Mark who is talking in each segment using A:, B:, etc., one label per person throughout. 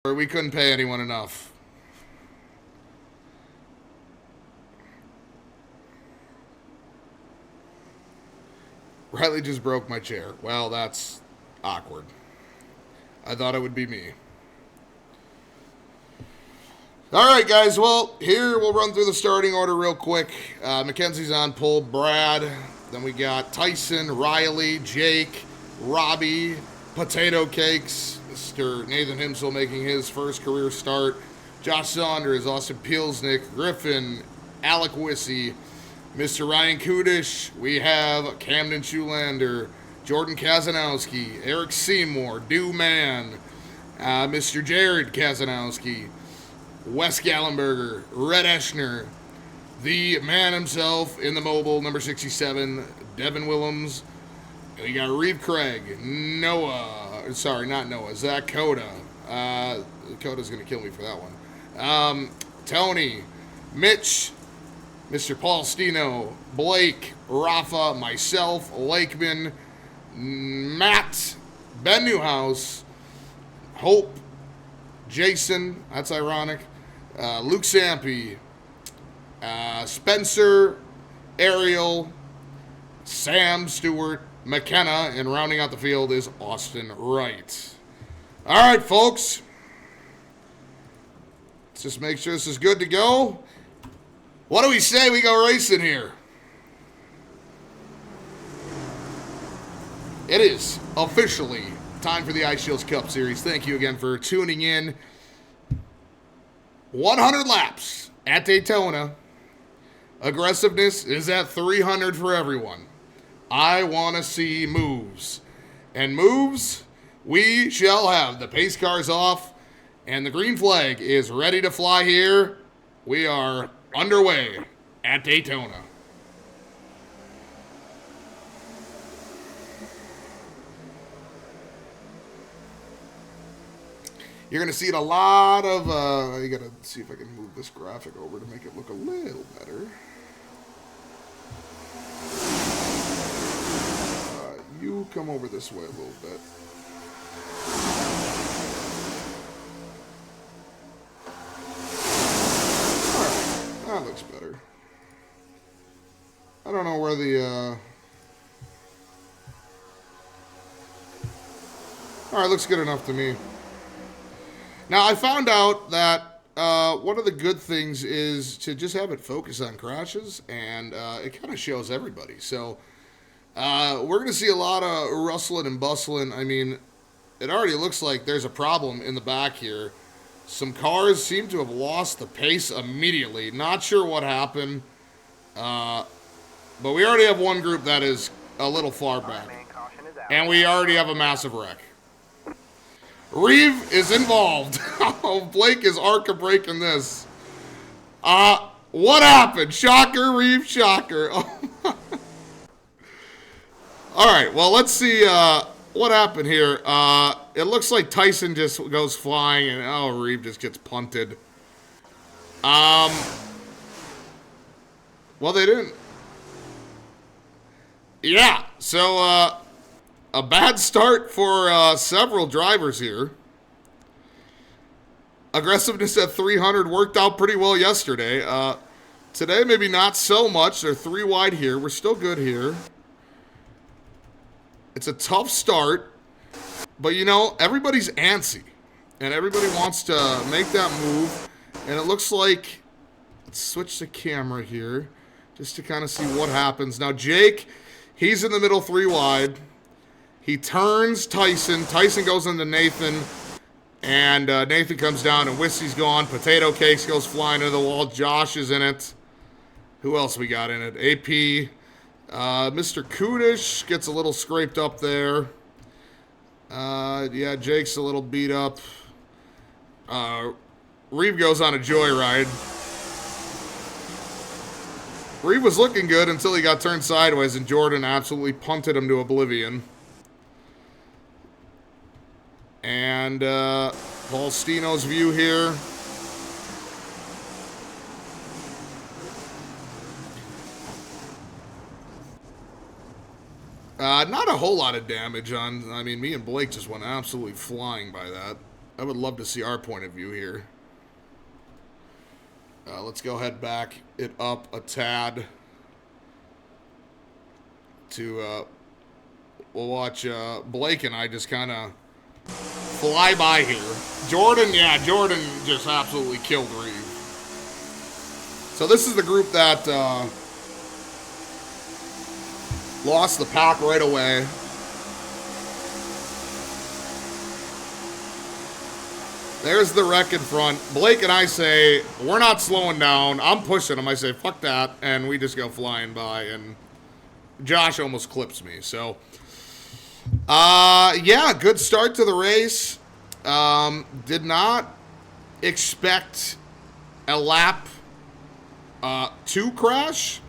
A: We couldn't pay anyone enough. Riley just broke my chair. Well, that's awkward. I thought it would be me. All right, guys. Well, here we'll run through the starting order real quick. Mackenzie's on pole. Brad. Then we got Tyson, Riley, Jake, Robbie, Potato Cakes, Mr. Nathan Himsel making his first career start, Josh Saunders, Austin Pielsnick, Griffin, Alec Wissey, Mr. Ryan Kudish. We have Camden Schulander, Jordan Kazanowski, Eric Seymour, Man, Mr. Jared Kazanowski, Wes Gallenberger, Red Eschner, the man himself in the mobile, number 67, Devin Willems. And we got Reeve Craig, Zach Coda. Coda's going to kill me for that one. Tony, Mitch, Mr. Paul Stino, Blake, Rafa, myself, Lakeman, Matt, Ben Newhouse, Hope, Jason, that's ironic, Luke Sampe, Spencer, Ariel, Sam Stewart, McKenna, and rounding out the field is Austin Wright. All right, folks. Let's just make sure this is good to go. What do we say we go racing here? It is officially time for the ISchilz Cup Series. Thank you again for tuning in. 100 laps at Daytona. Aggressiveness is at 300 for everyone. I want to see moves. And moves we shall have. The pace car's off, and the green flag is ready to fly here. We are underway at Daytona. You're going to see a lot of, I got to see if I can move this graphic over to make it look a little better. You come over this way a little bit. Alright, that looks better. I don't know where the, Alright, looks good enough to me. Now, I found out that one of the good things is to just have it focus on crashes, and it kind of shows everybody. So, we're going to see a lot of rustling and bustling. I mean, it already looks like there's a problem in the back here. Some cars seem to have lost the pace immediately. Not sure what happened, but we already have one group that is a little far back. And we already have a massive wreck. Reeve is involved. Blake is arca breaking this. What happened? Shocker, Reeve, shocker. All right, well, let's see what happened here. It looks like Tyson just goes flying, and Reeve just gets punted. Well, they didn't. Yeah, so a bad start for several drivers here. Aggressiveness at 300 worked out pretty well yesterday. Today, maybe not so much. They're 3 wide here. We're still good here. It's a tough start, but everybody's antsy, and everybody wants to make that move, and it looks like, let's switch the camera here, just to kind of see what happens. Now, Jake, he's in the middle 3 wide. He turns Tyson. Tyson goes into Nathan, and Nathan comes down, and Whiskey's gone. Potato Cakes goes flying into the wall. Josh is in it. Who else we got in it? AP. Mr. Kudish gets a little scraped up there. Yeah, Jake's a little beat up. Reeve goes on a joyride. Reeve was looking good until he got turned sideways, and Jordan absolutely punted him to oblivion. And Paul Stino's view here. Not a whole lot of damage on. I mean, me and Blake just went absolutely flying by that. I would love to see our point of view here. Let's go ahead back it up a tad to we'll watch Blake and I just kind of fly by here. Jordan just absolutely killed Reeve. So this is the group that lost the pack right away. There's the wreck in front. Blake and I say, we're not slowing down. I'm pushing him. I say, fuck that. And we just go flying by. And Josh almost clips me. So, yeah, good start to the race. Did not expect a lap 2 crash.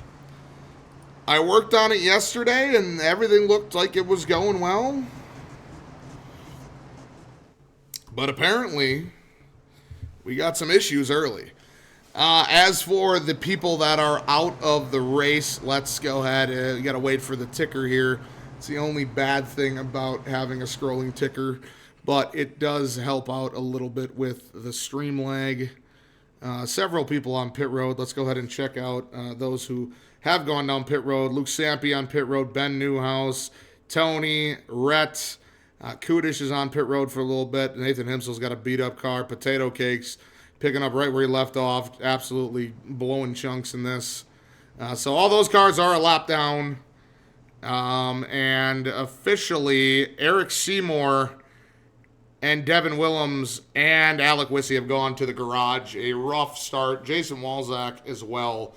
A: I worked on it yesterday, and everything looked like it was going well. But apparently, we got some issues early. As for the people that are out of the race, let's go ahead. You got to wait for the ticker here. It's the only bad thing about having a scrolling ticker, but it does help out a little bit with the stream lag. Several people on pit road. Let's go ahead and check out those who have gone down pit road. Luke Sampe on pit road. Ben Newhouse, Tony, Rhett. Kudish is on pit road for a little bit. Nathan Himsel's got a beat-up car. Potato Cakes picking up right where he left off. Absolutely blowing chunks in this. So all those cars are a lap down. And officially, Eric Seymour and Devin Willems and Alec Wissey have gone to the garage. A rough start. Jason Walzak as well.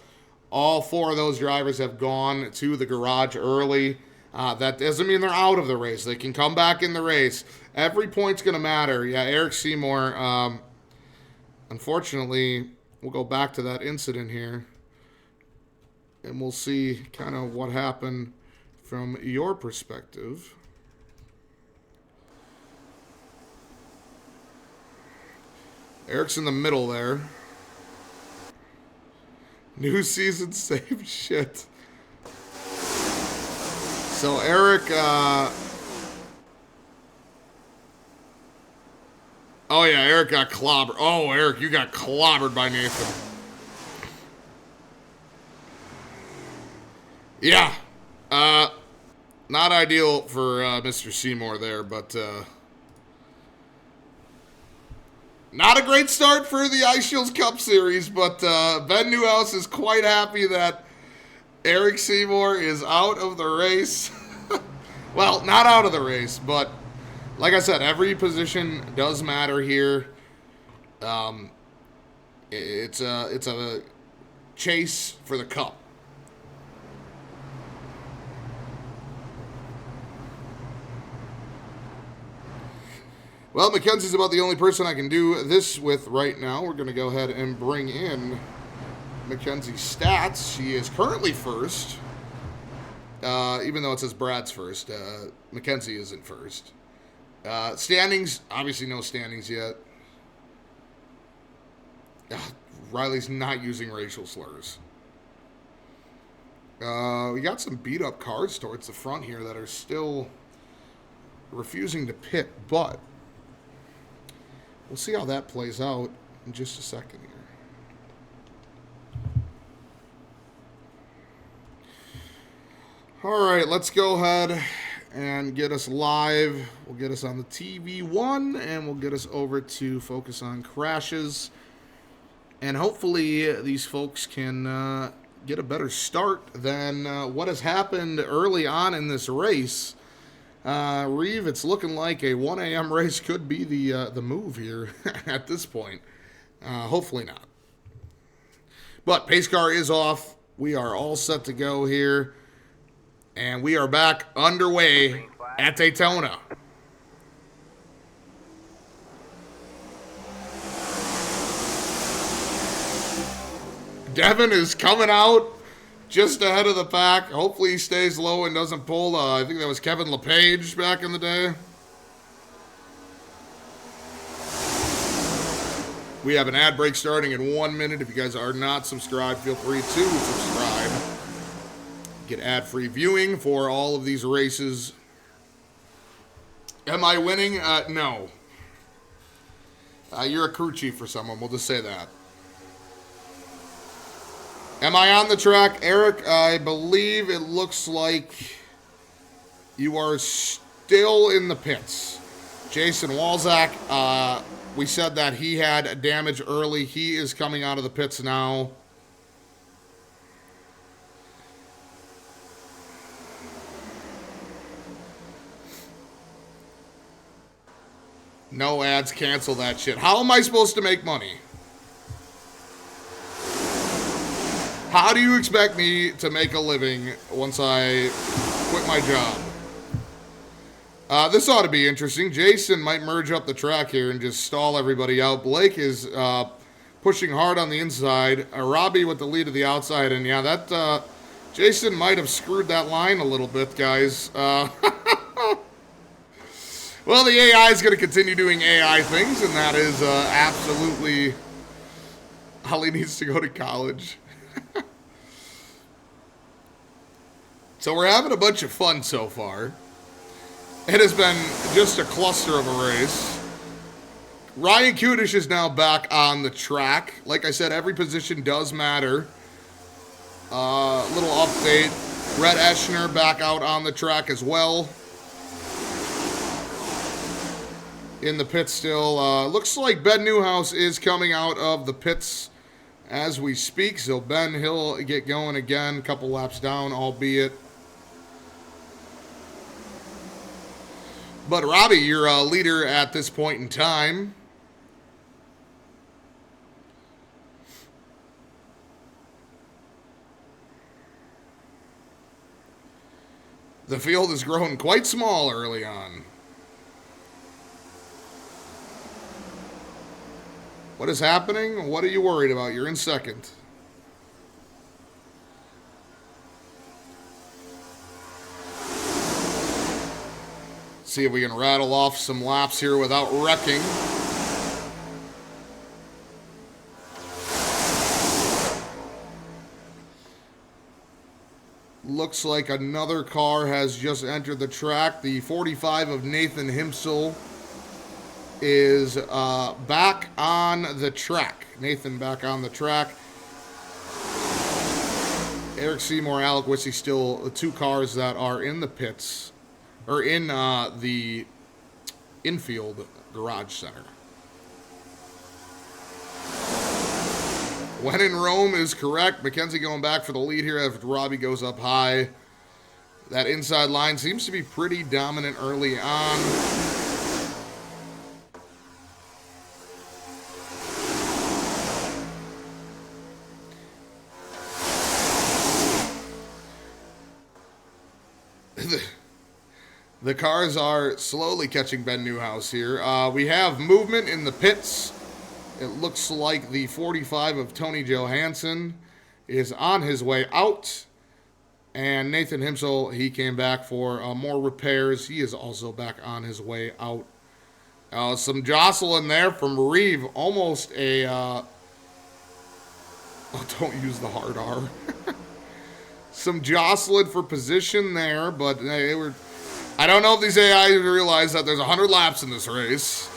A: All 4 of those drivers have gone to the garage early. That doesn't mean they're out of the race. They can come back in the race. Every point's going to matter. Yeah, Eric Seymour, unfortunately, we'll go back to that incident here. And we'll see kind of what happened from your perspective. Eric's in the middle there. New season, same shit. So Eric, oh yeah, Eric got clobbered. Oh, Eric, you got clobbered by Nathan. Yeah, not ideal for Mr. Seymour there, but not a great start for the ISchilz Cup Series, but Ben Newhouse is quite happy that Eric Seymour is out of the race. Well, not out of the race, but like I said, every position does matter here. It's a chase for the cup. Well, Mackenzie's about the only person I can do this with right now. We're going to go ahead and bring in Mackenzie's stats. She is currently first, even though it says Brad's first. Mackenzie isn't first. Standings, obviously no standings yet. Riley's not using racial slurs. We got some beat-up cars towards the front here that are still refusing to pit, but we'll see how that plays out in just a second here. All right, let's go ahead and get us live. We'll get us on the TV1, and we'll get us over to focus on crashes. And hopefully these folks can get a better start than what has happened early on in this race. Reeve, it's looking like a 1 a.m. race could be the move here at this point. Hopefully not. But pace car is off. We are all set to go here. And we are back underway at Daytona. Devin is coming out just ahead of the pack. Hopefully he stays low and doesn't pull. I think that was Kevin LePage back in the day. We have an ad break starting in 1 minute. If you guys are not subscribed, feel free to subscribe. Get ad-free viewing for all of these races. Am I winning? No. You're a crew chief for someone. We'll just say that. Am I on the track, Eric? I believe it looks like you are still in the pits. Jason Walzak, we said that he had damage early. He is coming out of the pits now. No ads, cancel that shit. How am I supposed to make money? How do you expect me to make a living once I quit my job? This ought to be interesting. Jason might merge up the track here and just stall everybody out. Blake is pushing hard on the inside. Robbie with the lead of the outside. And yeah, that Jason might have screwed that line a little bit, guys. Well, the AI is going to continue doing AI things, and that is absolutely all he needs to go to college. So we're having a bunch of fun so far. It has been just a cluster of a race. Ryan Kudish is now back on the track. Like I said, every position does matter. Little update. Rhett Eschner back out on the track as well. In the pit still. Looks like Ben Newhouse is coming out of the pits as we speak. So Ben, he'll get going again. A couple laps down, albeit. But Robbie, you're a leader at this point in time. The field has grown quite small early on. What is happening? What are you worried about? You're in second. See if we can rattle off some laps here without wrecking. Looks like another car has just entered the track. The 45 of Nathan Himsel is back on the track. Nathan back on the track. Eric Seymour, Alec Wissey still the two cars that are in the pits, or in the infield garage center. When in Rome is correct. Mackenzie going back for the lead here after Robbie goes up high. That inside line seems to be pretty dominant early on. The cars are slowly catching Ben Newhouse here. We have movement in the pits. It looks like the 45 of Tony Johansson is on his way out. And Nathan Himsel, he came back for more repairs. He is also back on his way out. Some jostling there from Reeve. Almost a... oh, don't use the hard R. Some jostling for position there, but they were... I don't know if these AIs realize that there's 100 laps in this race.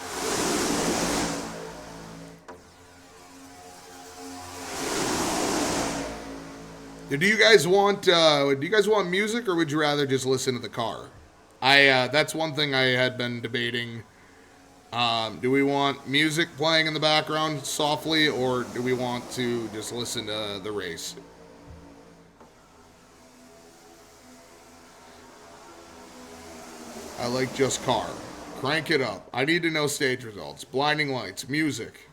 A: Do you guys want music, or would you rather just listen to the car? That's one thing I had been debating. Do we want music playing in the background softly, or do we want to just listen to the race? I like just car. Crank it up. I need to know stage results. Blinding lights. Music.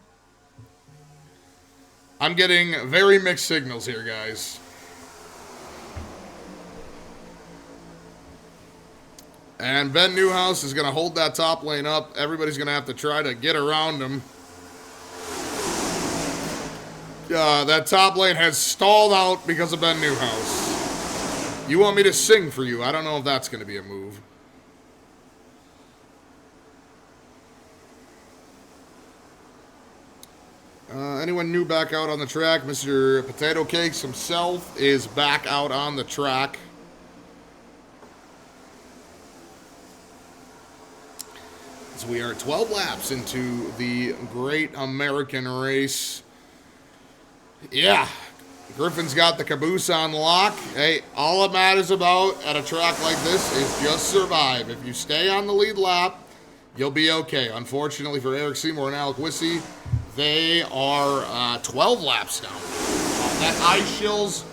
A: I'm getting very mixed signals here, guys. And Ben Newhouse is going to hold that top lane up. Everybody's going to have to try to get around him. That top lane has stalled out because of Ben Newhouse. You want me to sing for you? I don't know if that's going to be a move. Anyone new back out on the track? Mr. Potato Cakes himself is back out on the track. It's as we are 12 laps into the Great American Race. Yeah, Griffin's got the caboose on lock. Hey, all it matters about at a track like this is just survive. If you stay on the lead lap, you'll be okay. Unfortunately for Eric Seymour and Alec Wissey, they are 12 laps down. That ISchilz,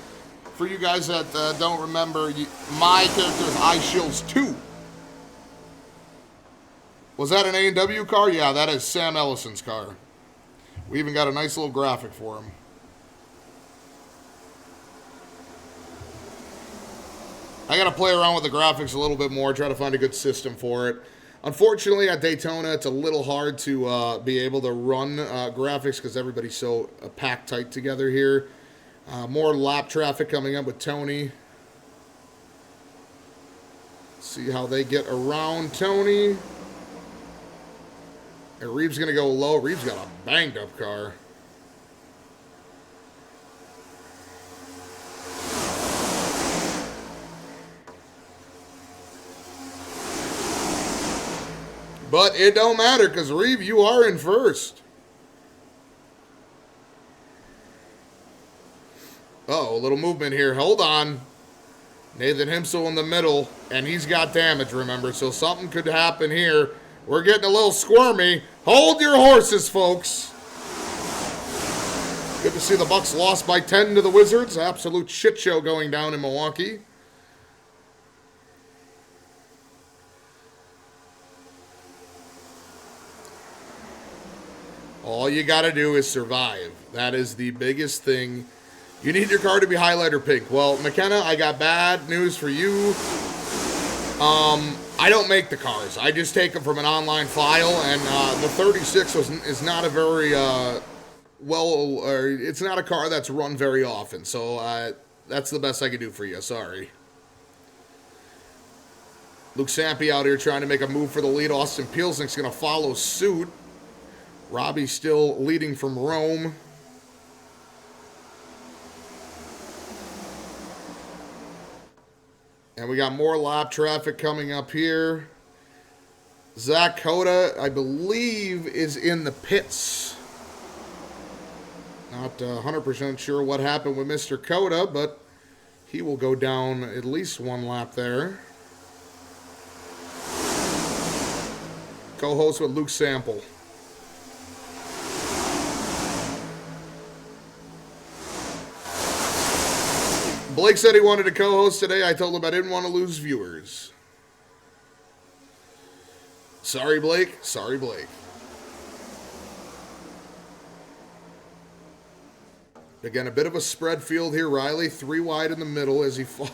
A: for you guys that don't remember, my character is ISchilz 2. Was that an A&W car? Yeah, that is Sam Ellison's car. We even got a nice little graphic for him. I got to play around with the graphics a little bit more, try to find a good system for it. Unfortunately, at Daytona, it's a little hard to be able to run graphics because everybody's so packed tight together here. More lap traffic coming up with Tony. See how they get around Tony. And Reeves going to go low. Reeves got a banged up car. But it don't matter because, Reeve, you are in first. Uh-oh, a little movement here. Hold on. Nathan Himsel in the middle, and he's got damage, remember, so something could happen here. We're getting a little squirmy. Hold your horses, folks. Good to see the Bucks lost by 10 to the Wizards. Absolute shit show going down in Milwaukee. All you got to do is survive. That is the biggest thing. You need your car to be highlighter pink. Well, McKenna, I got bad news for you. I don't make the cars. I just take them from an online file, and the 36 is not a very, it's not a car that's run very often. So that's the best I can do for you. Sorry. Luke Sampi out here trying to make a move for the lead. Austin Pielznick's going to follow suit. Robbie still leading from Rome. And we got more lap traffic coming up here. Zach Coda, I believe, is in the pits. Not 100% sure what happened with Mr. Coda, but he will go down at least one lap there. Co-host with Luke Sample. Blake said he wanted to co-host today. I told him I didn't want to lose viewers. Sorry, Blake. Sorry, Blake. Again, a bit of a spread field here. Riley 3 wide in the middle as he falls.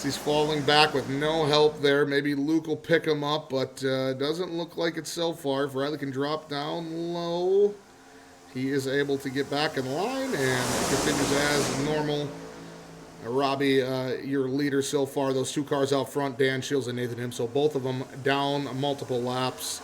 A: He's falling back with no help there. Maybe Luke will pick him up, but doesn't look like it so far. If Riley can drop down low, he is able to get back in line and continues as normal. Robbie, your leader so far. Those 2 cars out front, Dan Shields and Nathan Himsel, both of them down multiple laps.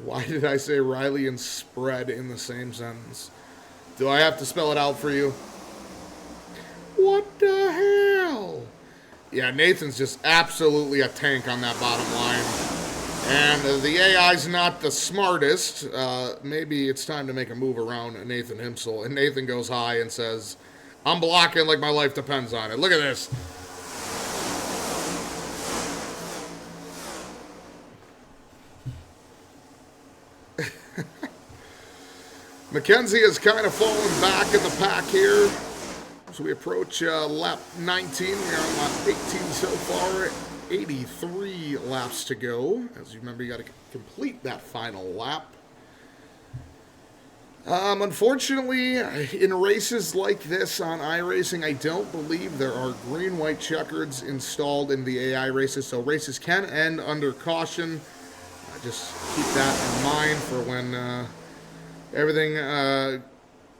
A: Why did I say Riley and spread in the same sentence? Do I have to spell it out for you? What the hell? Yeah, Nathan's just absolutely a tank on that bottom line. And the AI's not the smartest. Maybe it's time to make a move around Nathan Himsel. And Nathan goes high and says, I'm blocking like my life depends on it. Look at this. Mackenzie is kind of falling back in the pack here. So we approach lap 19. We're on lap 18 so far. 83 laps to go. As you remember, you got to complete that final lap. Unfortunately, in races like this on iRacing, I don't believe there are green-white checkers installed in the AI races. So races can end under caution. Just keep that in mind for when everything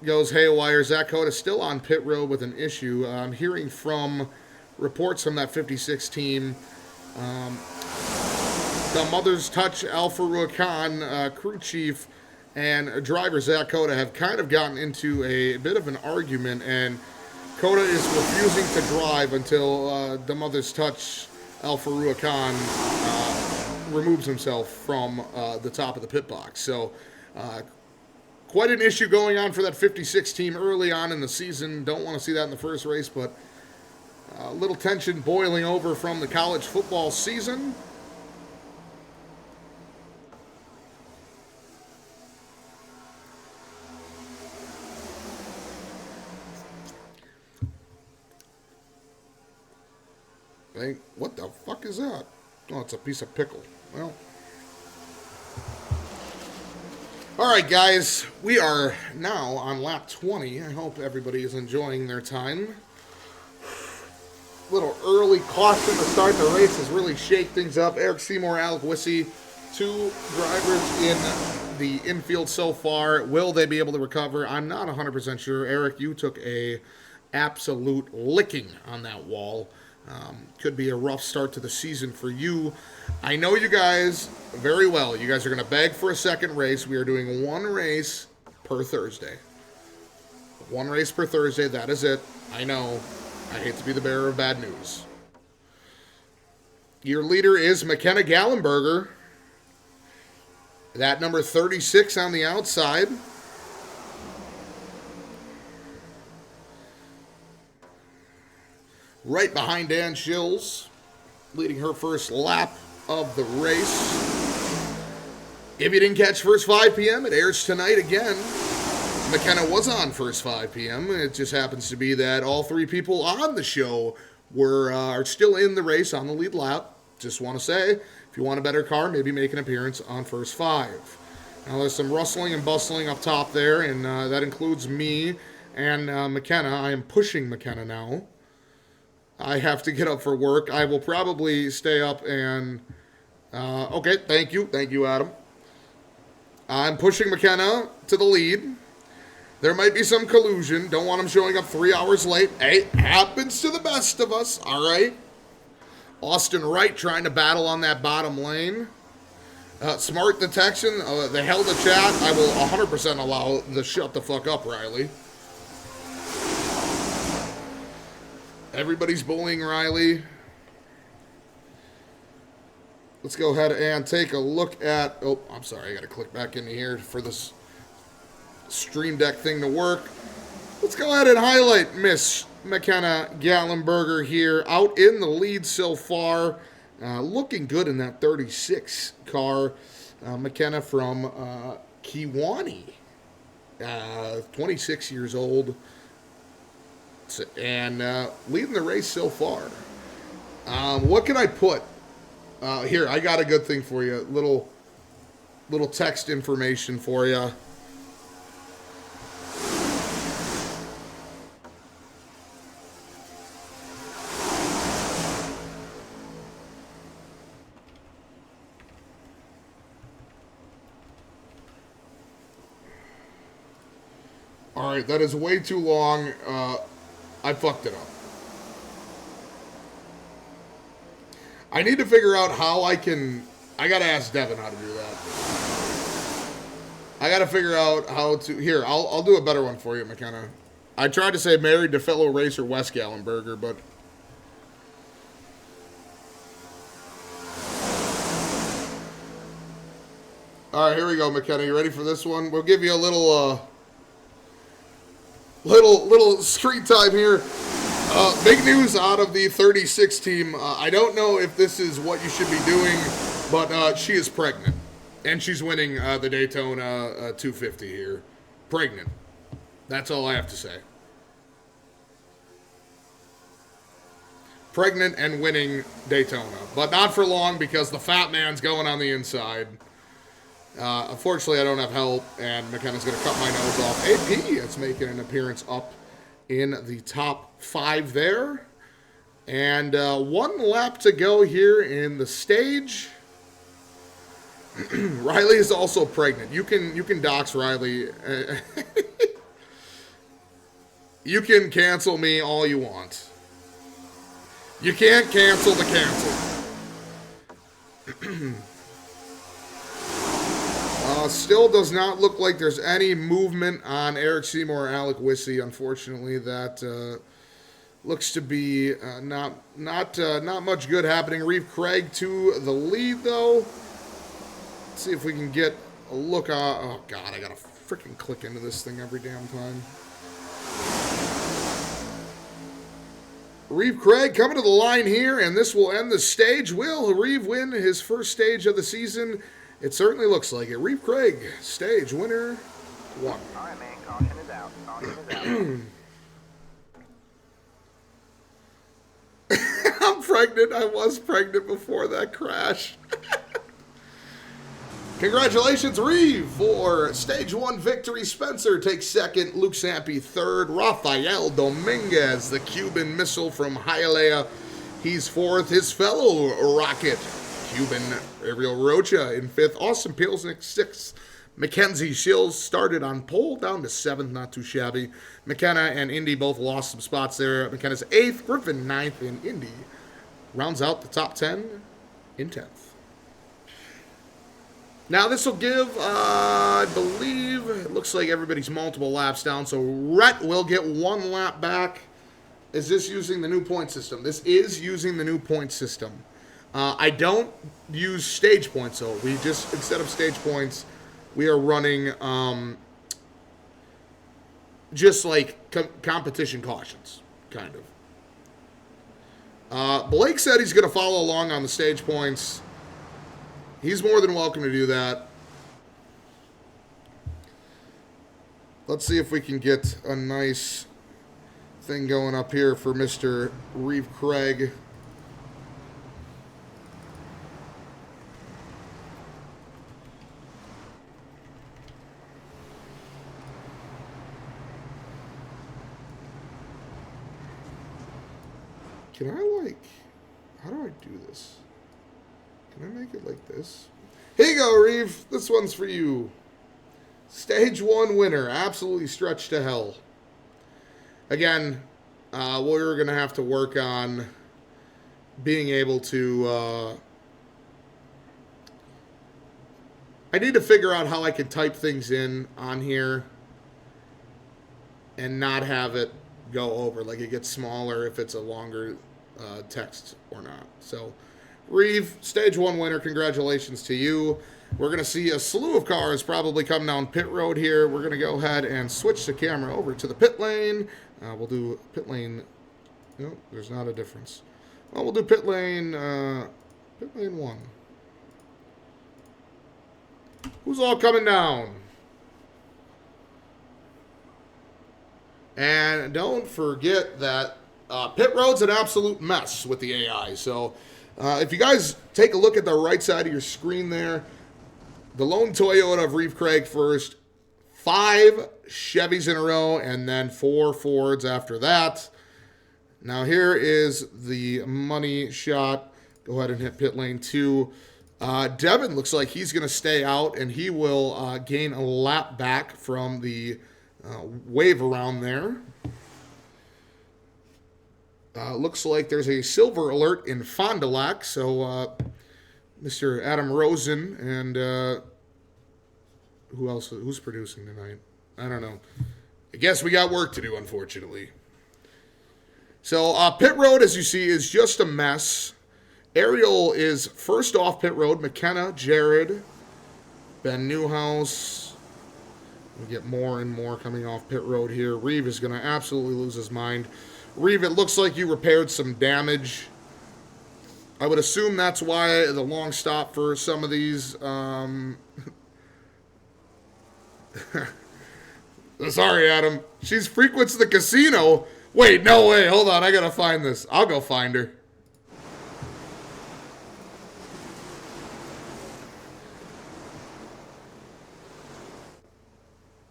A: goes haywire. Zach Coda still on pit road with an issue. I'm hearing from reports from that 56 team the Mother's Touch Alfa Ruacan crew chief and driver Zach Coda have kind of gotten into a bit of an argument, and Coda is refusing to drive until the Mother's Touch Alfa Ruacan removes himself from the top of the pit box. So quite an issue going on for that 56 team early on in the season. Don't want to see that in the first race, but a little tension boiling over from the college football season. What the fuck is that? Oh, it's a piece of pickle. Well. Alright, guys. We are now on lap 20. I hope everybody is enjoying their time. Little early caution to start the race has really shake things up. Eric Seymour, Alec Wissey, two drivers in the infield so far. Will they be able to recover? I'm not 100% sure. Eric, you took a absolute licking on that wall. Could be a rough start to the season for you. I know you guys very well. You guys are going to beg for a second race. We are doing one race per Thursday. One race per Thursday. That is it. I know. I hate to be the bearer of bad news. Your leader is McKenna Gallenberger. That number 36 on the outside. Right behind ISchilz, leading her first lap of the race. If you didn't catch first 5 p.m., it airs tonight again. McKenna was on first 5 p.m. It just happens to be that all three people on the show are still in the race on the lead lap. Just want to say, if you want a better car, maybe make an appearance on first 5. Now there's some rustling and bustling up top there, and that includes me and McKenna. I am pushing McKenna now. I have to get up for work. I will probably stay up and... okay, thank you. Thank you, Adam. I'm pushing McKenna to the lead. There might be some collusion. Don't want him showing up 3 hours late. Hey, happens to the best of us, all right? Austin Wright trying to battle on that bottom lane. Smart detection. They held the chat. I will 100% allow the shut the fuck up, Riley. Everybody's bullying Riley. Let's go ahead and take a look at... Oh, I'm sorry. I got to click back into here for this Stream Deck thing to work. Let's go ahead and highlight Miss McKenna Gallenberger here. Out in the lead so far. Looking good in that 36 car. McKenna from Kewanee. 26 years old. And leading the race so far. What can I put? Here, I got a good thing for you. Little text information for you. All right, that is way too long. I fucked it up. I need to figure out how I can... I got to ask Devin how to do that. I got to figure out how to... Here, I'll do a better one for you, McKenna. I tried to say married to fellow racer Wes Gallenberger, but... All right, here we go, McKenna. You ready for this one? We'll give you a little screen time here. Big news out of the 36 team. I don't know if this is what you should be doing, but she is pregnant. And she's winning the Daytona 250 here. Pregnant. That's all I have to say. Pregnant and winning Daytona. But not for long because the fat man's going on the inside. Unfortunately, I don't have help, and McKenna's going to cut my nose off. AP is making an appearance up in the top 5 there. And 1 lap to go here in the stage. Riley is also pregnant. You can dox Riley. You can cancel me all you want. You can't cancel the cancel. Still does not look like there's any movement on Eric Seymour or Alec Wissey. Unfortunately, that looks to be not much good happening. Reeve Craig to the lead, though. Let's see if we can get a look. Oh, God, I got to freaking click into this thing every damn time. Reeve Craig coming to the line here, and this will end the stage. Will Reeve win his first stage of the season? It certainly looks like it. Reeve Craig, stage winner 1.
B: All right, man. Caution is out. Caution is out.
A: I'm pregnant. I was pregnant before that crash. Congratulations, Reeve, for stage 1 victory. Spencer takes second. Luke Sampe third. Rafael Dominguez, the Cuban missile from Hialeah, he's fourth. His fellow Rocket, Cuban Ariel Rocha, in fifth. Austin Pilsnick sixth. Mackenzie Shills started on pole, down to 7th, not too shabby. McKenna and Indy both lost some spots there. McKenna's 8th, Griffin 9th, and Indy rounds out the top 10 in 10th. Now this will give, I believe, it looks like everybody's multiple laps down, so Rhett will get 1 lap back. Is this using the new point system? This is using the new point system. I don't use stage points, though. We just, instead of stage points, we are running just like competition cautions, kind of. Blake said he's going to follow along on the stage points. He's more than welcome to do that. Let's see if we can get a nice thing going up here for Mr. Reeve Craig. Can I, like, how do I do this? Can I make it like this? Here you go, Reeve. This one's for you. Stage 1 winner. Absolutely stretched to hell. Again, we're going to have to work on being able to... I need to figure out how I can type things in on here and not have it go over. Like, it gets smaller if it's a longer text or not. So... Reeve, stage 1 winner, congratulations to you. We're going to see a slew of cars probably come down pit road here. We're going to go ahead and switch the camera over to the pit lane. We'll do pit lane. No, there's not a difference. Well, we'll do pit lane 1. Who's all coming down? And don't forget that pit road's an absolute mess with the AI, so... if you guys take a look at the right side of your screen there, the lone Toyota of Reeve Craig first, 5 Chevys in a row, and then 4 Fords after that. Now here is the money shot. Go ahead and hit pit lane 2. Devin looks like he's going to stay out, and he will gain a lap back from the wave around there. Looks like there's a silver alert in Fond du Lac, so Mr. Adam Rosen and who else? Who's producing tonight? I don't know. I guess we got work to do, unfortunately. So pit road, as you see, is just a mess. Ariel is first off pit road. McKenna, Jared, Ben Newhouse. We get more and more coming off pit road here. Reeve is going to absolutely lose his mind. Reeve, it looks like you repaired some damage. I would assume that's why the long stop for some of these. Sorry, Adam. She frequents the casino. Wait, no way. Hold on. I got to find this. I'll go find her.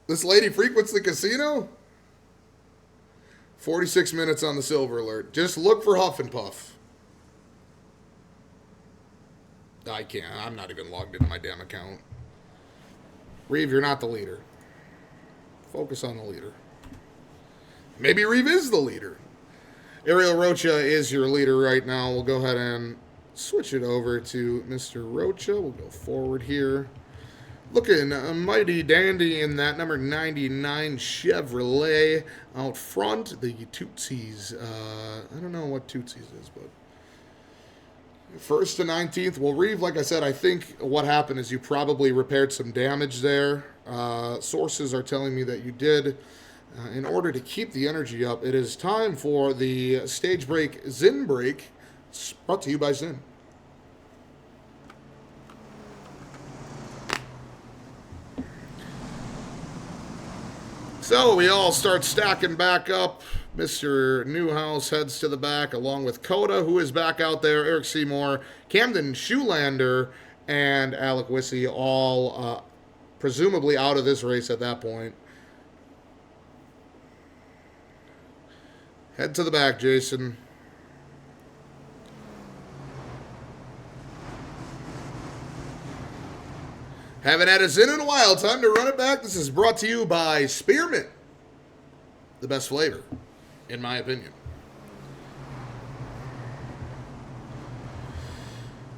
A: This lady frequents the casino? 46 minutes on the silver alert. Just look for Huff and Puff. I can't. I'm not even logged into my damn account. Reeve, you're not the leader. Focus on the leader. Maybe Reeve is the leader. Ariel Rocha is your leader right now. We'll go ahead and switch it over to Mr. Rocha. We'll go forward here. Looking mighty dandy in that number 99 Chevrolet out front. The Tootsies. I don't know what Tootsies is, but 1st to 19th. Well, Reeve, like I said, I think what happened is you probably repaired some damage there. Sources are telling me that you did. In order to keep the energy up, it is time for the stage break Zin break. It's brought to you by Zin. So we all start stacking back up. Mr. Newhouse heads to the back along with Coda, who is back out there, Eric Seymour, Camden Shoelander, and Alec Wissey, all presumably out of this race at that point. Head to the back, Jason. Haven't had a Zin in a while. Time to run it back. This is brought to you by Spearmint. The best flavor, in my opinion.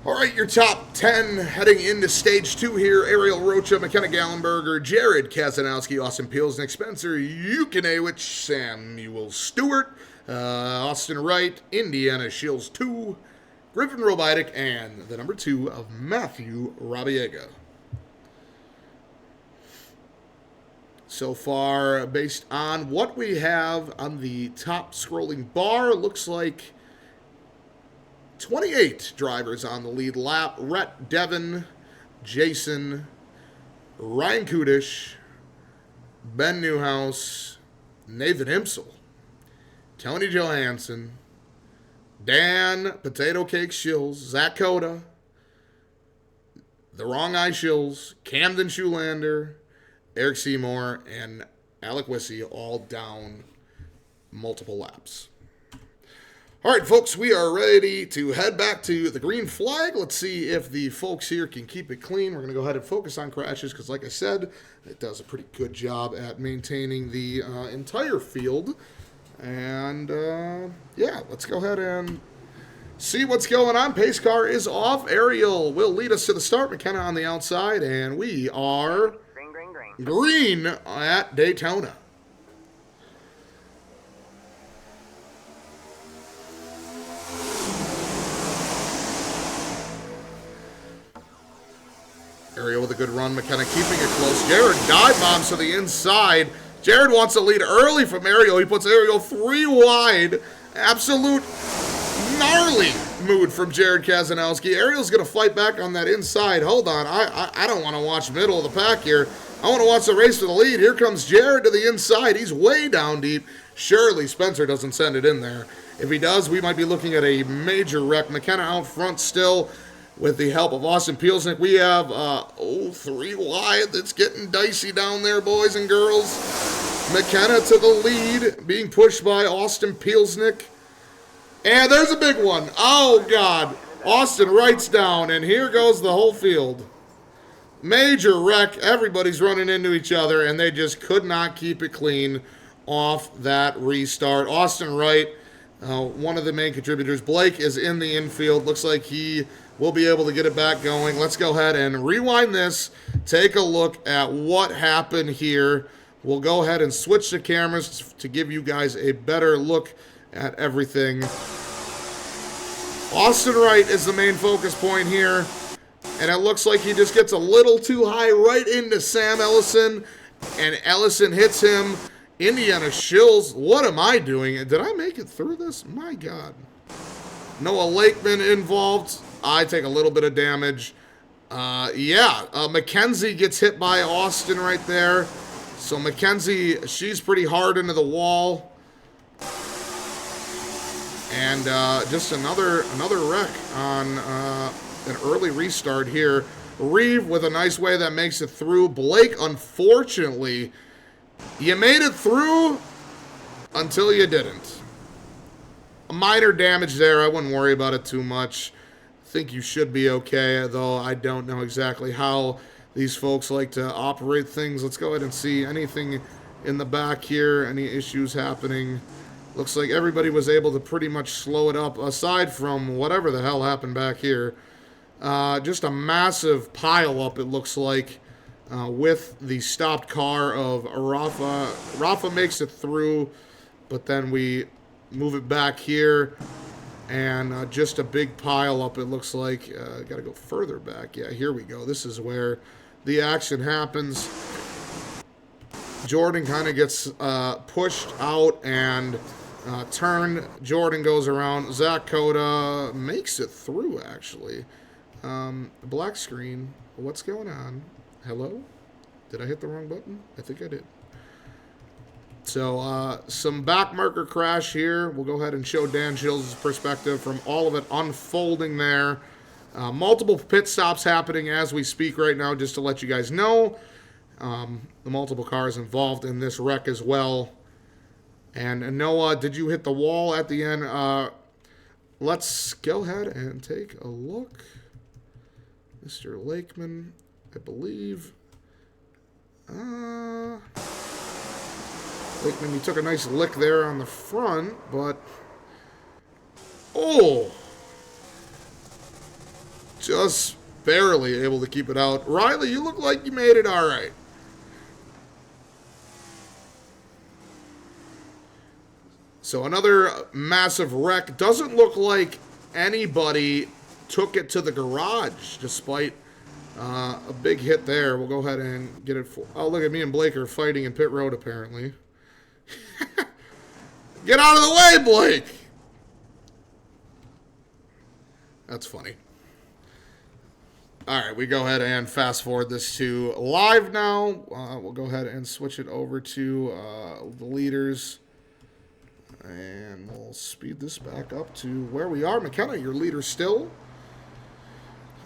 A: All right, your top 10 heading into stage 2 here. Ariel Rocha, McKenna Gallenberger, Jared Kazanowski, Austin Pielsnick, Spencer Yukinewicz, Samuel Stewart, Austin Wright, Indiana ISchilz 2, Griffin Robidic, and the number 2 of Matthew Rabiega. So far, based on what we have on the top scrolling bar, looks like 28 drivers on the lead lap. Rhett Devon, Jason, Ryan Kudish, Ben Newhouse, Nathan Himsel, Tony Johansson, Dan Potato Cake Schilz, Zach Coda, The Wrong Eye Schilz, Camden Shoelander, Eric Seymour, and Alec Wissey all down multiple laps. All right, folks, we are ready to head back to the green flag. Let's see if the folks here can keep it clean. We're going to go ahead and focus on crashes because, like I said, it does a pretty good job at maintaining the entire field. And, yeah, let's go ahead and see what's going on. Pace car is off. Ariel will lead us to the start. McKenna on the outside, and we are green at Daytona. Ariel with a good run. McKenna keeping it close. Jared dive bombs to the inside. Jared wants to lead early from Ariel. He puts Ariel 3 wide. Absolute gnarly mood from Jared Kazanowski. Ariel's going to fight back on that inside. Hold on. I don't want to watch middle of the pack here. I want to watch the race for the lead. Here comes Jared to the inside. He's way down deep. Surely Spencer doesn't send it in there. If he does, we might be looking at a major wreck. McKenna out front still with the help of Austin Pielsnick. We have 3 wide. That's getting dicey down there, boys and girls. McKenna to the lead, being pushed by Austin Pielsnick. And there's a big one. Oh, God. Austin writes down, and here goes the whole field. Major wreck. Everybody's running into each other, and they just could not keep it clean off that restart. Austin Wright, one of the main contributors. Blake is in the infield. Looks like he will be able to get it back going. Let's go ahead and rewind this. Take a look at what happened here. We'll go ahead and switch the cameras to give you guys a better look at everything. Austin Wright is the main focus point here. And it looks like he just gets a little too high right into Sam Ellison. And Ellison hits him. Indiana ISchilz. What am I doing? Did I make it through this? My God. Noah Lakeman involved. I take a little bit of damage. Mackenzie gets hit by Austin right there. So Mackenzie, she's pretty hard into the wall. And just another wreck on an early restart here. Reeve with a nice way that makes it through. Blake, unfortunately, you made it through until you didn't. A minor damage there. I wouldn't worry about it too much. I think you should be okay, though I don't know exactly how these folks like to operate things. Let's go ahead and see anything in the back here. Any issues happening? Looks like everybody was able to pretty much slow it up, aside from whatever the hell happened back here. Just a massive pile up, it looks like. with the stopped car of Rafa. Rafa makes it through, but then we move it back here, and just a big pile up, it looks like. Got to go further back. Yeah, here we go. This is where the action happens. Jordan kind of gets pushed out and turned. Jordan goes around. Zach Coda makes it through, actually. Black screen. What's going on? Hello? Did I hit the wrong button? I think I did. So, some back marker crash here. We'll go ahead and show Dan ISchilz's perspective from all of it unfolding there. Multiple pit stops happening as we speak right now, just to let you guys know. The multiple cars involved in this wreck as well. And Noah, did you hit the wall at the end? Let's go ahead and take a look. Mr. Lakeman, I believe. Lakeman, you took a nice lick there on the front, but... Oh! Just barely able to keep it out. Riley, you look like you made it all right. So another massive wreck. Doesn't look like anybody took it to the garage, despite a big hit there. We'll go ahead and get it. Oh, look at me and Blake are fighting in pit road, apparently. Get out of the way, Blake! That's funny. All right, we go ahead and fast forward this to live now. We'll go ahead and switch it over to the leaders. And we'll speed this back up to where we are. McKenna, your leader still.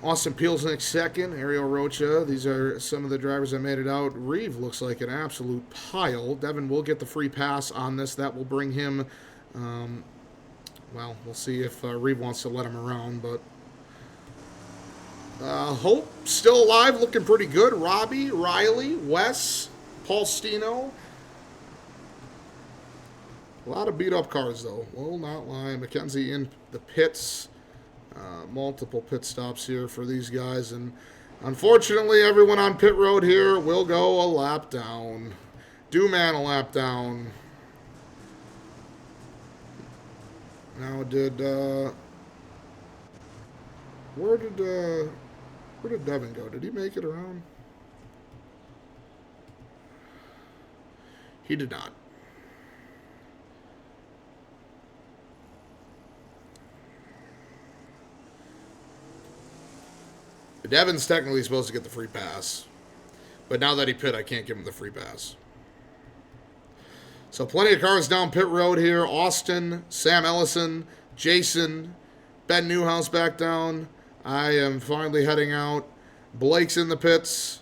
A: Austin Peelsnick second. Ariel Rocha. These are some of the drivers that made it out. Reeve looks like an absolute pile. Devin will get the free pass on this. That will bring him... well, we'll see if Reeve wants to let him around, but... Hope still alive, looking pretty good. Robbie, Riley, Wes, Paul Stino. A lot of beat-up cars, though. Will not lie. Mackenzie in the pits. Multiple pit stops here for these guys. And unfortunately, everyone on pit road here will go a lap down. Dooman a lap down. Now, where did Devin go? Did he make it around? He did not. Devin's technically supposed to get the free pass. But now that he pit, I can't give him the free pass. So plenty of cars down pit road here. Austin, Sam Ellison, Jason, Ben Newhouse back down. I am finally heading out. Blake's in the pits.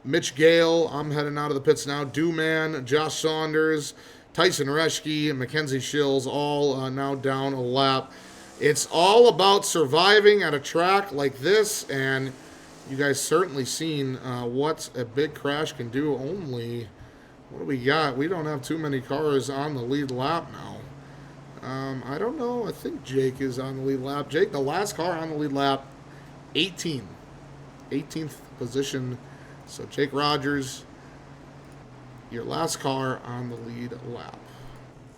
A: Mitch Gale, I'm heading out of the pits now. Dooman, Josh Saunders, Tyson Reschke, and Mackenzie ISchilz all now down a lap. It's all about surviving at a track like this, and you guys certainly seen what a big crash can do. Only, what do we got? We don't have too many cars on the lead lap now. I don't know. I think Jake is on the lead lap. Jake, the last car on the lead lap, 18. 18th position. So Jake Rogers, your last car on the lead lap.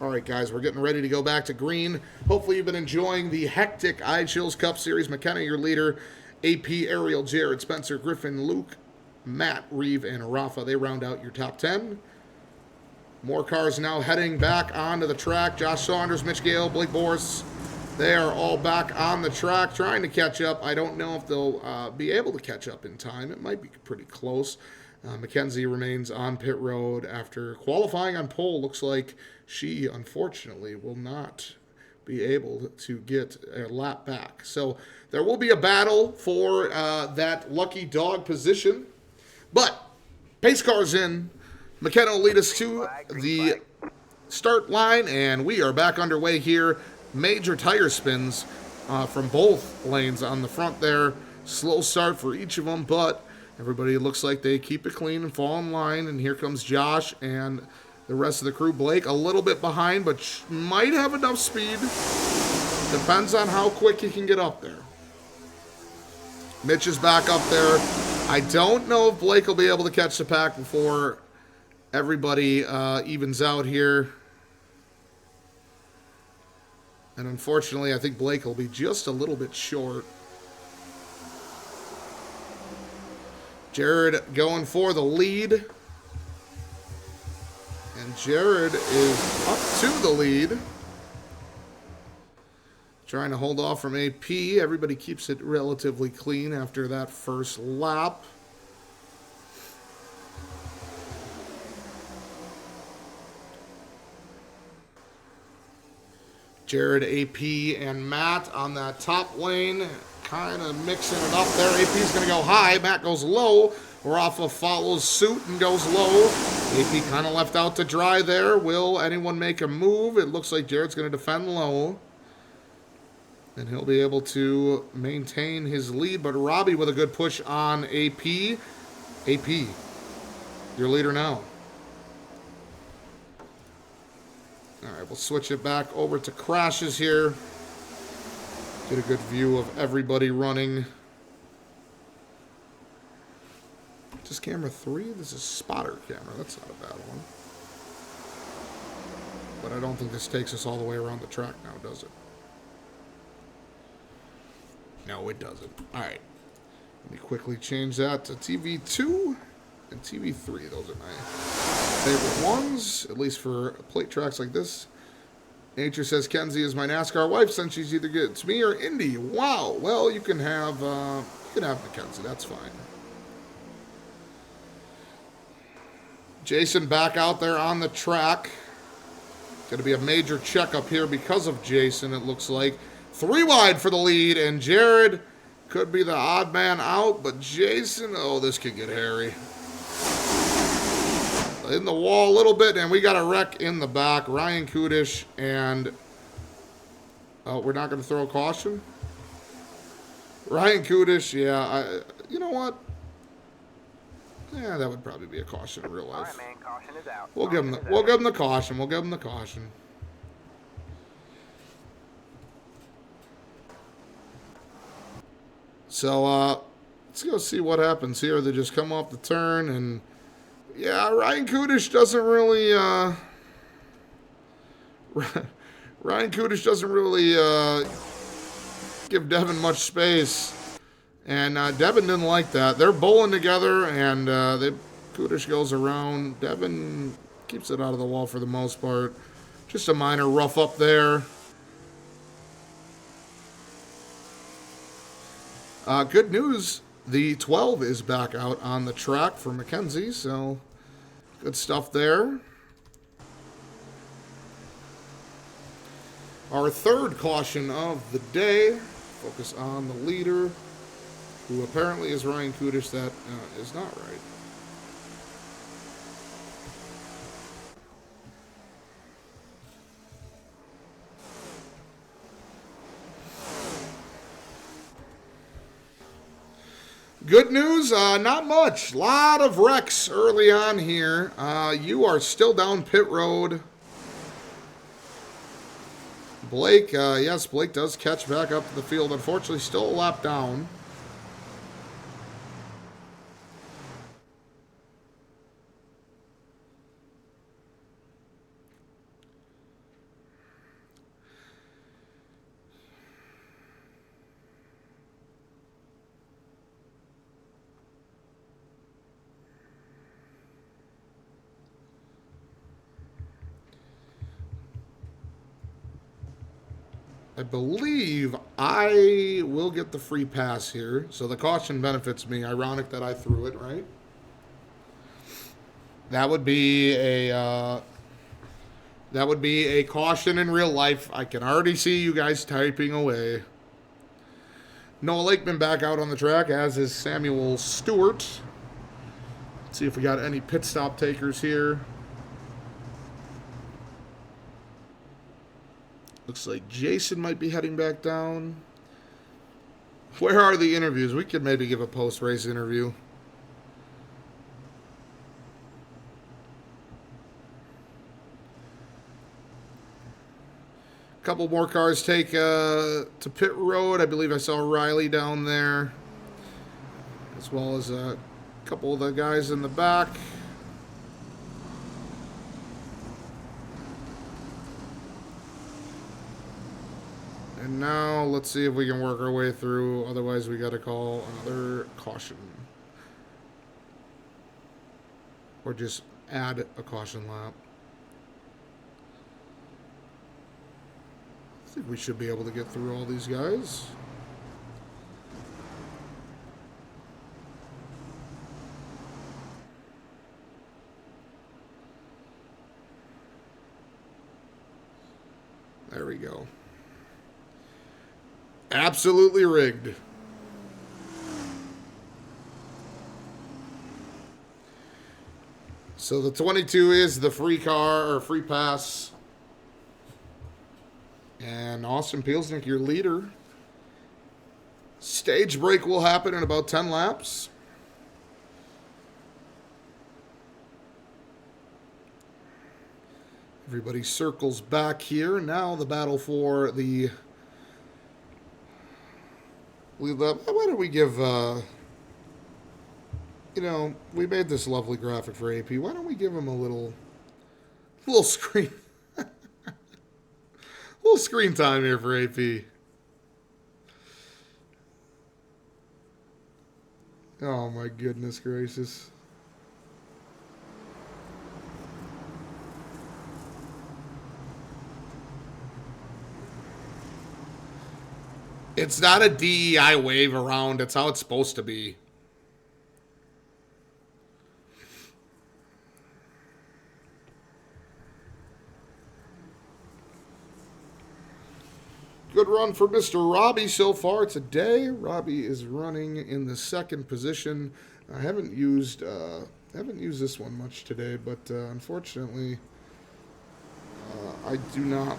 A: All right, guys, we're getting ready to go back to green. Hopefully you've been enjoying the hectic ISchilz Cup Series. McKenna, your leader. AP, Ariel, Jared, Spencer, Griffin, Luke, Matt, Reeve, and Rafa. They round out your top 10. More cars now heading back onto the track. Josh Saunders, Mitch Gale, Blake Boris. They are all back on the track trying to catch up. I don't know if they'll be able to catch up in time. It might be pretty close. Mackenzie remains on pit road after qualifying on pole. Looks like she, unfortunately, will not be able to get a lap back. So there will be a battle for that lucky dog position. But pace car's in. McKenna will lead us to the start line, and we are back underway here. Major tire spins from both lanes on the front there. Slow start for each of them, but everybody looks like they keep it clean and fall in line. And here comes Josh and the rest of the crew. Blake a little bit behind, but might have enough speed. Depends on how quick he can get up there. Mitch is back up there. I don't know if Blake will be able to catch the pack before everybody evens out here. And unfortunately, I think Blake will be just a little bit short. Jared going for the lead. And Jared is up to the lead. Trying to hold off from AP. Everybody keeps it relatively clean after that first lap. Jared, AP, and Matt on that top lane. Kind of mixing it up there. AP's going to go high. Matt goes low. Rafa follows suit and goes low. AP kind of left out to dry there. Will anyone make a move? It looks like Jared's going to defend low. And he'll be able to maintain his lead. But Robbie with a good push on AP. AP, your leader now. All right, we'll switch it back over to crashes here. Get a good view of everybody running. Is this camera 3? This is spotter camera. That's not a bad one. But I don't think this takes us all the way around the track now, does it? No, it doesn't. All right. Let me quickly change that to TV2 and TV3. Those are my favorite ones, at least for plate tracks like this. Nature says Kenzie is my NASCAR wife since she's either good. It's me or Indy. Wow. Well, you can have Mackenzie. That's fine. Jason back out there on the track. Going to be a major checkup here because of Jason, it looks like. 3 wide for the lead, and Jared could be the odd man out, but Jason, oh, this could get hairy. In the wall a little bit, and we got a wreck in the back. Ryan Kudish, and we're not going to throw a caution? Ryan Kudish, yeah, you know what? Yeah, that would probably be a caution in real life.
B: All right, man, caution is out.
A: We'll give him the caution. We'll give him the caution. So, let's go see what happens here. They just come off the turn, and yeah, Ryan Kudish doesn't really, Ryan Kudish doesn't really give Devin much space. And Devin didn't like that. They're bowling together, and Kudish goes around. Devin keeps it out of the wall for the most part. Just a minor rough up there. Good news, the 12 is back out on the track for Mackenzie, so good stuff there. Our third caution of the day, focus on the leader, who apparently is Ryan Kudish. That is not right. Good news, not much. Lot of wrecks early on here. You are still down pit road. Blake, yes, Blake does catch back up to the field. Unfortunately, still a lap down. I believe I will get the free pass here. So the caution benefits me. Ironic that I threw it, right? That would be a caution in real life. I can already see you guys typing away. Noah Lakeman back out on the track, as is Samuel Stewart. Let's see if we got any pit stop takers here. Looks like Jason might be heading back down. Where are the interviews? We could maybe give a post-race interview. A couple more cars take to pit road. I believe I saw Riley down there. as well as a couple of the guys in the back. And now let's see if we can work our way through. Otherwise, we got to call another caution. Or just add a caution lap. I think we should be able to get through all these guys. There we go. Absolutely rigged. So the 22 is the free car or free pass. And Austin Pielsnick, your leader. Stage break will happen in about 10 laps. Everybody circles back here. Now the battle for the... Why don't we give... you know, we made this lovely graphic for AP. Why don't we give him a little screen... little screen time here for AP. Oh my goodness gracious. It's not a DEI wave around. It's how it's supposed to be. Good run for Mr. Robbie so far today. Robbie is running in the second position. I haven't used this one much today, but unfortunately, I do not.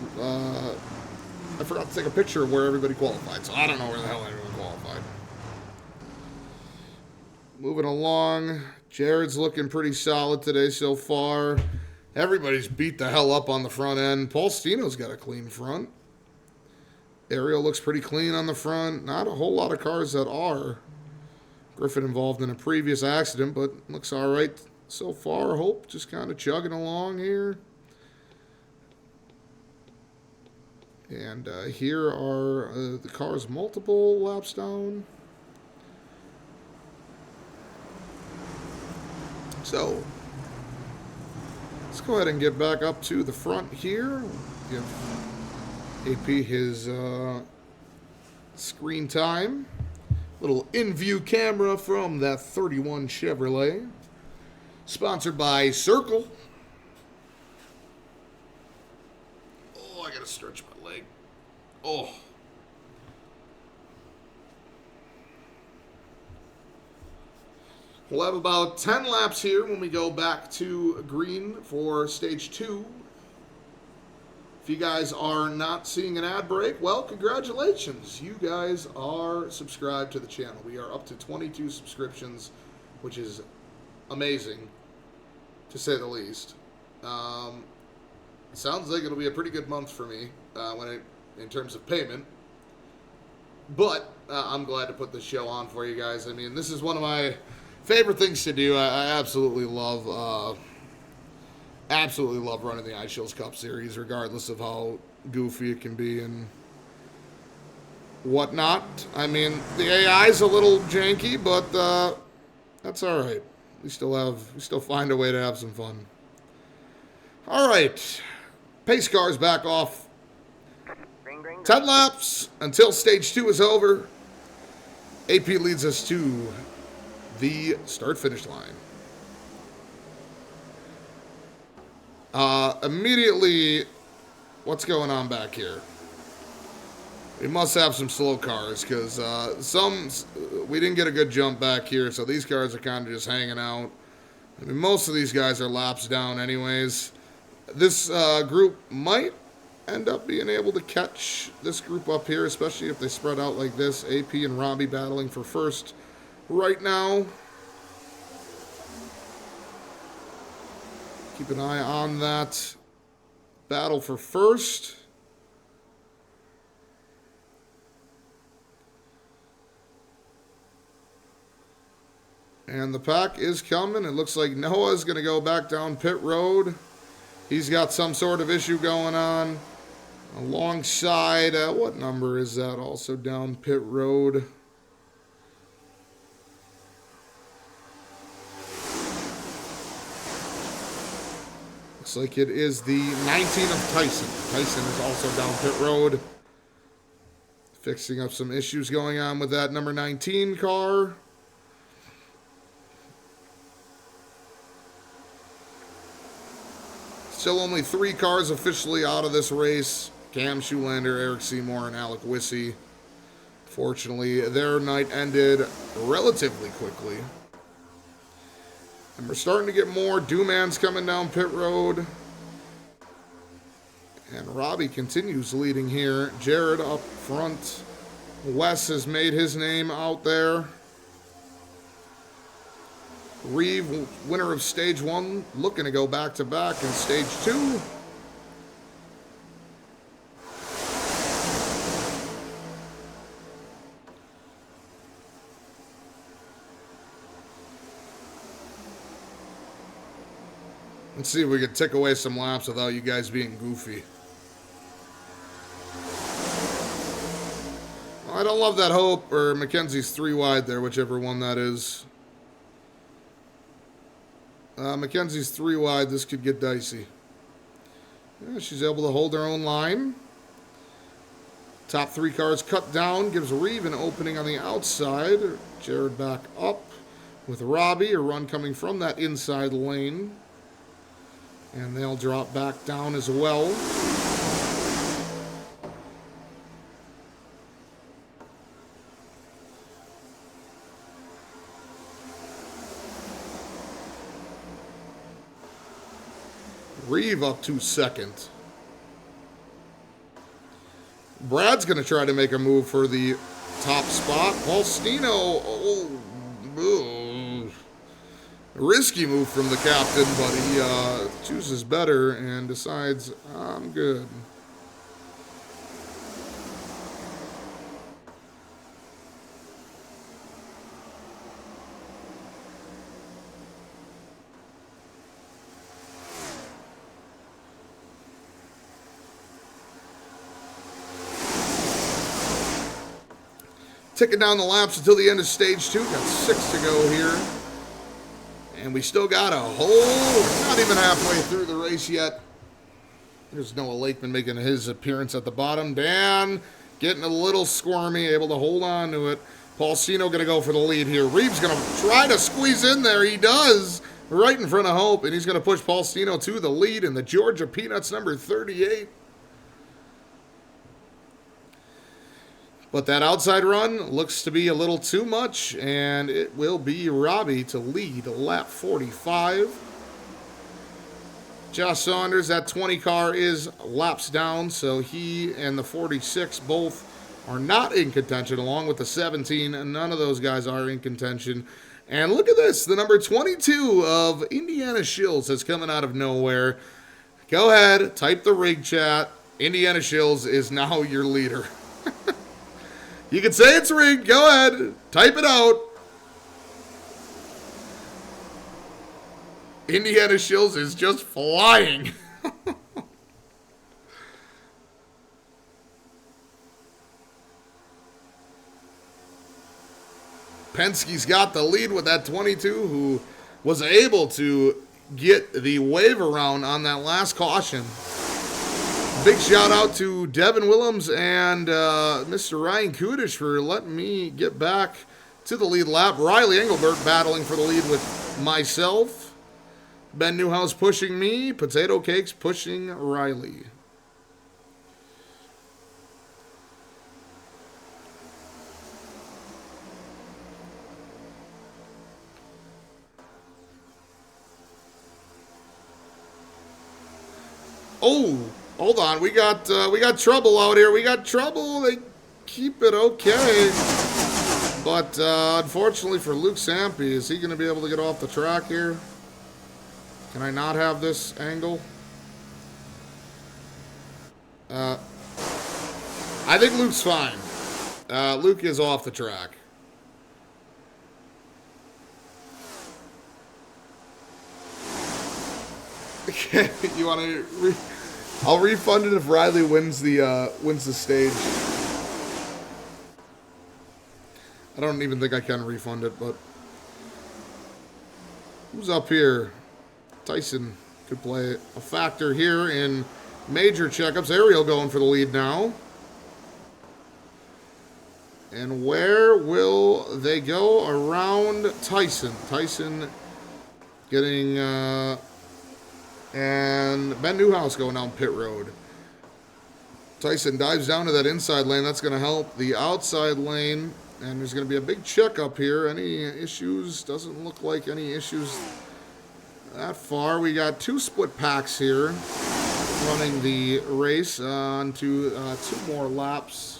A: I forgot to take a picture of where everybody qualified, so I don't know where the hell anyone qualified. Moving along, Jared's looking pretty solid today so far. Everybody's beat the hell up on the front end. Paul Stino's got a clean front. Ariel looks pretty clean on the front. Not a whole lot of cars that are. Griffin involved in a previous accident, but looks all right so far. Hope just kind of chugging along here. And here are the cars multiple laps down. So, let's go ahead and get back up to the front here. Give AP his screen time. Little in-view camera from that 31 Chevrolet. Sponsored by Circle. Oh, I gotta stretch my leg. Oh. We'll have about 10 laps here when we go back to green for stage 2. If you guys are not seeing an ad break, well, congratulations. You guys are subscribed to the channel. We are up to 22 subscriptions, which is amazing, to say the least. Sounds like it'll be a pretty good month for me in terms of payment. But I'm glad to put this show on for you guys. I mean, this is one of my favorite things to do. I absolutely love running the ISchilz Cup Series, regardless of how goofy it can be and whatnot. I mean, the AI is a little janky, but that's all right. We still find a way to have some fun. All right, pace cars back off.
B: Green, green, green.
A: 10 laps until stage 2 is over. AP leads us to the start-finish line. Immediately, what's going on back here? We must have some slow cars, because we didn't get a good jump back here, so these cars are kind of just hanging out. I mean, most of these guys are laps down anyways. This group might end up being able to catch this group up here, especially if they spread out like this. AP and Robbie battling for first right now. Keep an eye on that battle for first. And the pack is coming. It looks like Noah's going to go back down pit road. He's got some sort of issue going on. Alongside, what number is that? Also down pit road. Looks like it is the 19 of Tyson. Tyson is also down pit road. Fixing up some issues going on with that number 19 car. Still only 3 cars officially out of this race. Cam Shoelander, Eric Seymour, and Alec Wissey. Fortunately, their night ended relatively quickly. And we're starting to get more. Dooman's coming down pit road. And Robbie continues leading here. Jared up front. Wes has made his name out there. Reeve, winner of stage 1, looking to go back-to-back in stage 2. Let's see if we can tick away some laps without you guys being goofy. Well, I don't love that Hope or Mackenzie's 3 wide there, whichever one that is. Mackenzie's 3 wide. This could get dicey. Yeah, she's able to hold her own line. Top 3 cars cut down. Gives Reeve an opening on the outside. Jared back up with Robbie. A run coming from that inside lane. And they'll drop back down as well. Reeve up to second. Brad's going to try to make a move for the top spot. Paul Stino, risky move from the captain, but he chooses better and decides, I'm good. Ticking down the laps until the end of stage 2. Got 6 to go here. And we still got a whole, not even halfway through the race yet. There's Noah Lakeman making his appearance at the bottom. Dan getting a little squirmy, able to hold on to it. Paul Stino going to go for the lead here. Reeves going to try to squeeze in there. He does, right in front of Hope. And he's going to push Paul Stino to the lead in the Georgia Peanuts number 38. But that outside run looks to be a little too much, and it will be Robbie to lead lap 45. Josh Saunders, that 20 car is laps down, so he and the 46 both are not in contention, along with the 17. None of those guys are in contention. And look at this, the number 22 of Indiana Schilz is coming out of nowhere. Go ahead, type the rig chat. Indiana Schilz is now your leader. You can say it's rigged. Go ahead. Type it out. Indiana Schilz is just flying. Penske's got the lead with that 22, who was able to get the wave around on that last caution. Big shout out to Devin Willems and Mr. Ryan Kudish for letting me get back to the lead lap. Riley Engelbert battling for the lead with myself. Ben Newhouse pushing me. Potato Cakes pushing Riley. Oh! Hold on, we got trouble out here. We got trouble. They keep it okay. But unfortunately for Luke Sampe, is he going to be able to get off the track here? Can I not have this angle? I think Luke's fine. Luke is off the track. You want to? I'll refund it if Riley wins the stage. I don't even think I can refund it, but who's up here? Tyson could play a factor here in major checkups. Ariel going for the lead now. And where will they go around Tyson? Tyson getting, and Ben Newhouse going down pit road. Tyson dives down to that inside lane. That's going to help the outside lane. And there's going to be a big checkup here. Any issues? Doesn't look like any issues that far. We got 2 split packs here running the race on to 2 more laps.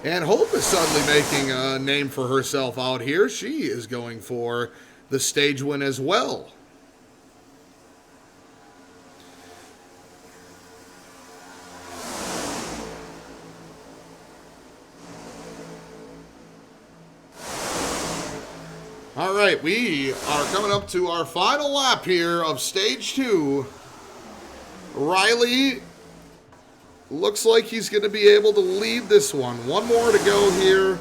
A: And Hope is suddenly making a name for herself out here. She is going for the stage win as well. All right, we are coming up to our final lap here of stage 2. Riley looks like he's going to be able to lead this one. One more to go here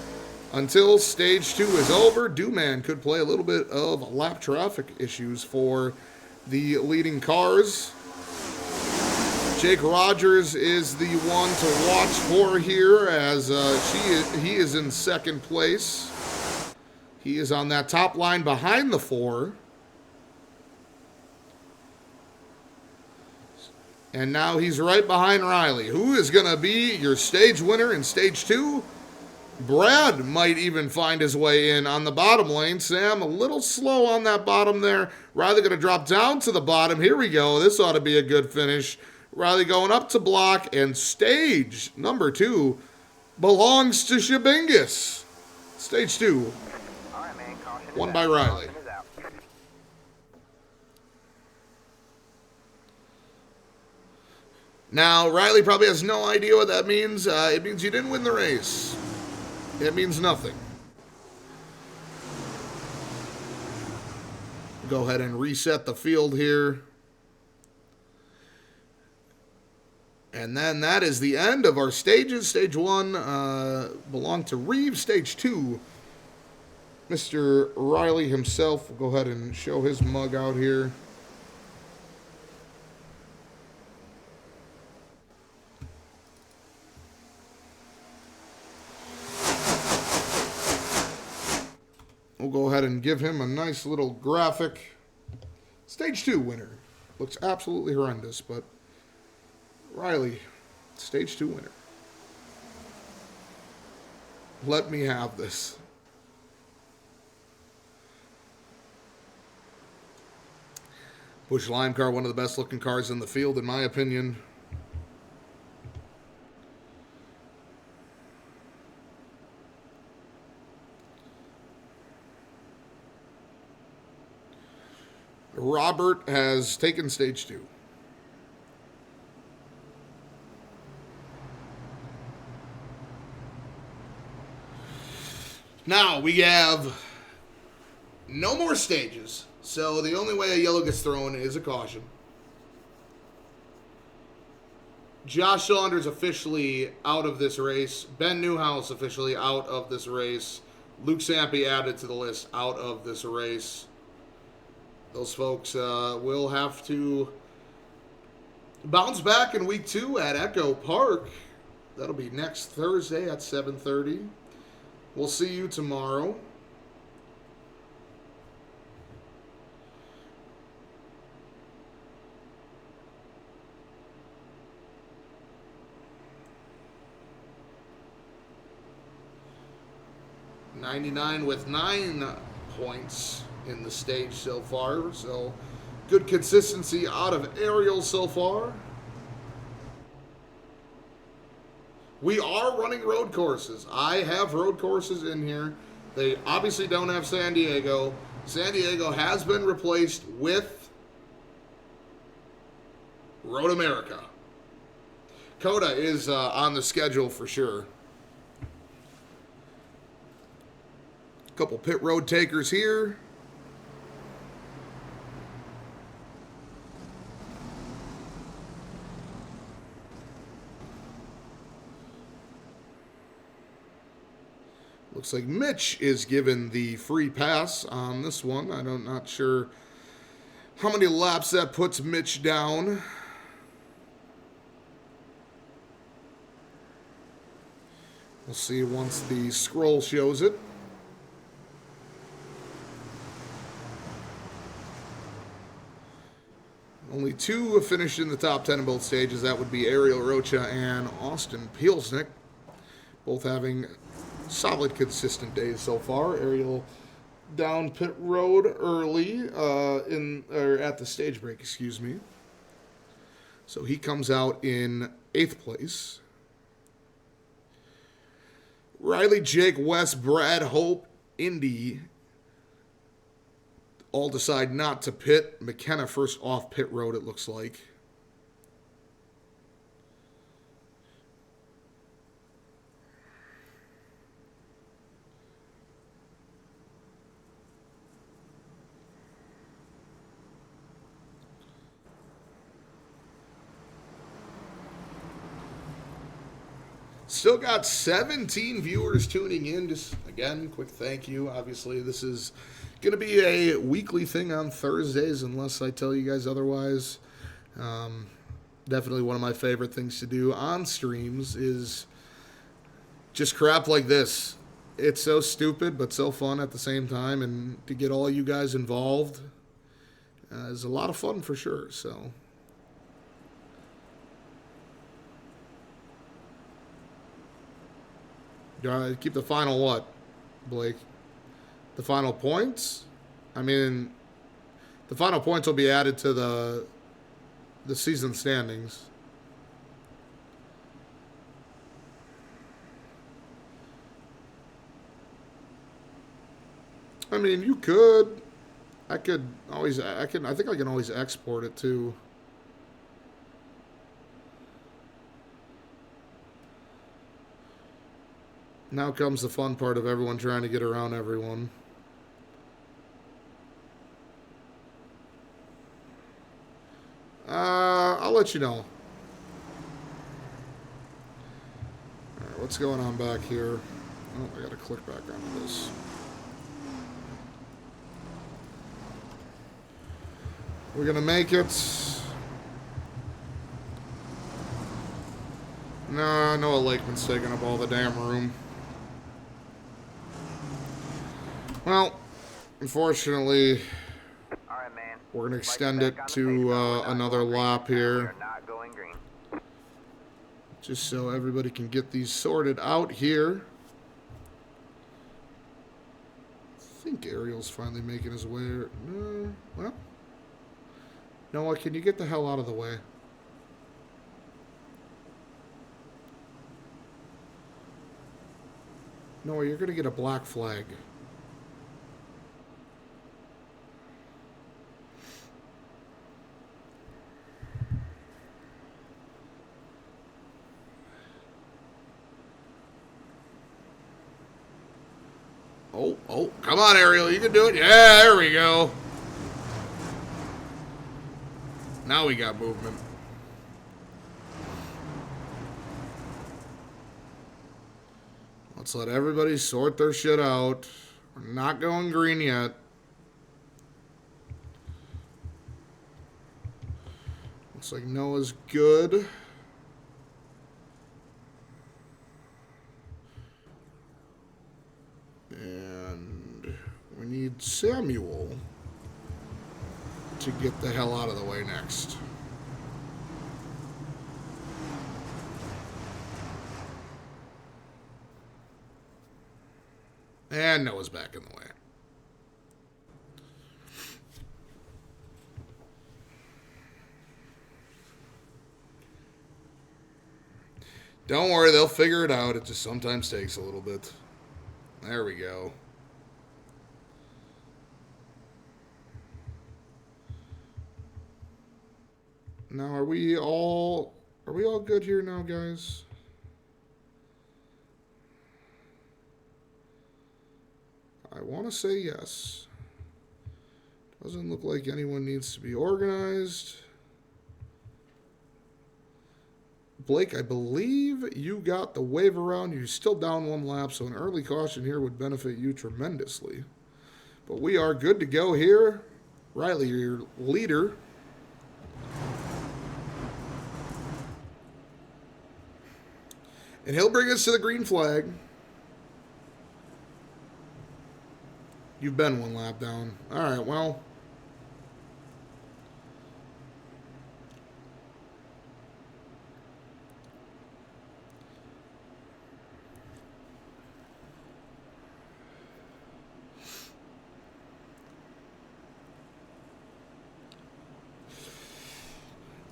A: until stage 2 is over. Dooman could play a little bit of lap traffic issues for the leading cars. Jake Rogers is the one to watch for here as he is in second place. He is on that top line behind the 4. And now he's right behind Riley. Who is going to be your stage winner in stage 2? Brad might even find his way in on the bottom lane. Sam a little slow on that bottom there. Riley going to drop down to the bottom. Here we go. This ought to be a good finish. Riley going up to block, and stage number 2 belongs to Shabingus. Stage 2. Won by Riley. Now, Riley probably has no idea what that means. It means you didn't win the race. It means nothing. Go ahead and reset the field here. And then that is the end of our stages. Stage 1 belonged to Reeves. Stage 2, Mr. Riley himself. We'll go ahead and show his mug out here. We'll go ahead and give him a nice little graphic. Stage 2 winner. Looks absolutely horrendous, but Riley, stage 2 winner. Let me have this. Busch Lime car, one of the best looking cars in the field, in my opinion. Robert has taken stage 2. Now we have no more stages. So the only way a yellow gets thrown is a caution. Josh Saunders officially out of this race. Ben Newhouse officially out of this race. Luke Sampe added to the list out of this race. Those folks will have to bounce back in week 2 at Echo Park. That'll be next Thursday at 7:30. We'll see you tomorrow. '99 with 9 points in the stage so far. So good consistency out of Ariel so far. We are running road courses. I have road courses in here. They obviously don't have San Diego. San Diego has been replaced with Road America. COTA is on the schedule for sure. Couple pit road takers here. Looks like Mitch is given the free pass on this one. I'm not sure how many laps that puts Mitch down. We'll see once the scroll shows it. Only 2 have finished in the top 10 in both stages. That would be Ariel Rocha and Austin Pielsnick, both having solid, consistent days so far. Ariel down pit road early at the stage break, excuse me. So he comes out in 8th place. Riley, Jake, Wes, Brad, Hope, Indy all decide not to pit. McKenna first off pit road, it looks like. Still got 17 viewers tuning in. Just, again, quick thank you. Obviously, this is going to be a weekly thing on Thursdays unless I tell you guys otherwise. Definitely one of my favorite things to do on streams is just crap like this. It's so stupid but so fun at the same time, and to get all you guys involved is a lot of fun for sure. So keep the final what, Blake? The final points? I mean, the final points will be added to the season standings. I mean, you could. I think I can always export it too. Now comes the fun part of everyone trying to get around everyone. I'll let you know. All right, what's going on back here? Oh, I gotta click back onto this. We're gonna make it. No, Noah Lakeman's taking up all the damn room. Well, unfortunately,
B: Alright, man.
A: we're going to extend it to another lap here. Just so everybody can get these sorted out here. I think Ariel's finally making his way. No, well, Noah, can you get the hell out of the way? Noah, you're going to get a black flag. Oh, come on, Ariel. You can do it. Yeah, there we go. Now we got movement. Let's let everybody sort their shit out. We're not going green yet. Looks like Noah's good. And we need Samuel to get the hell out of the way next. And Noah's back in the way. Don't worry, they'll figure it out. It just sometimes takes a little bit. There we go. Now, are we all good here now, guys? I want to say yes. Doesn't look like anyone needs to be organized. Blake, I believe you got the wave around. You're still down 1 lap, so an early caution here would benefit you tremendously. But we are good to go here. Riley, your leader. And he'll bring us to the green flag. You've been 1 lap down. All right, well.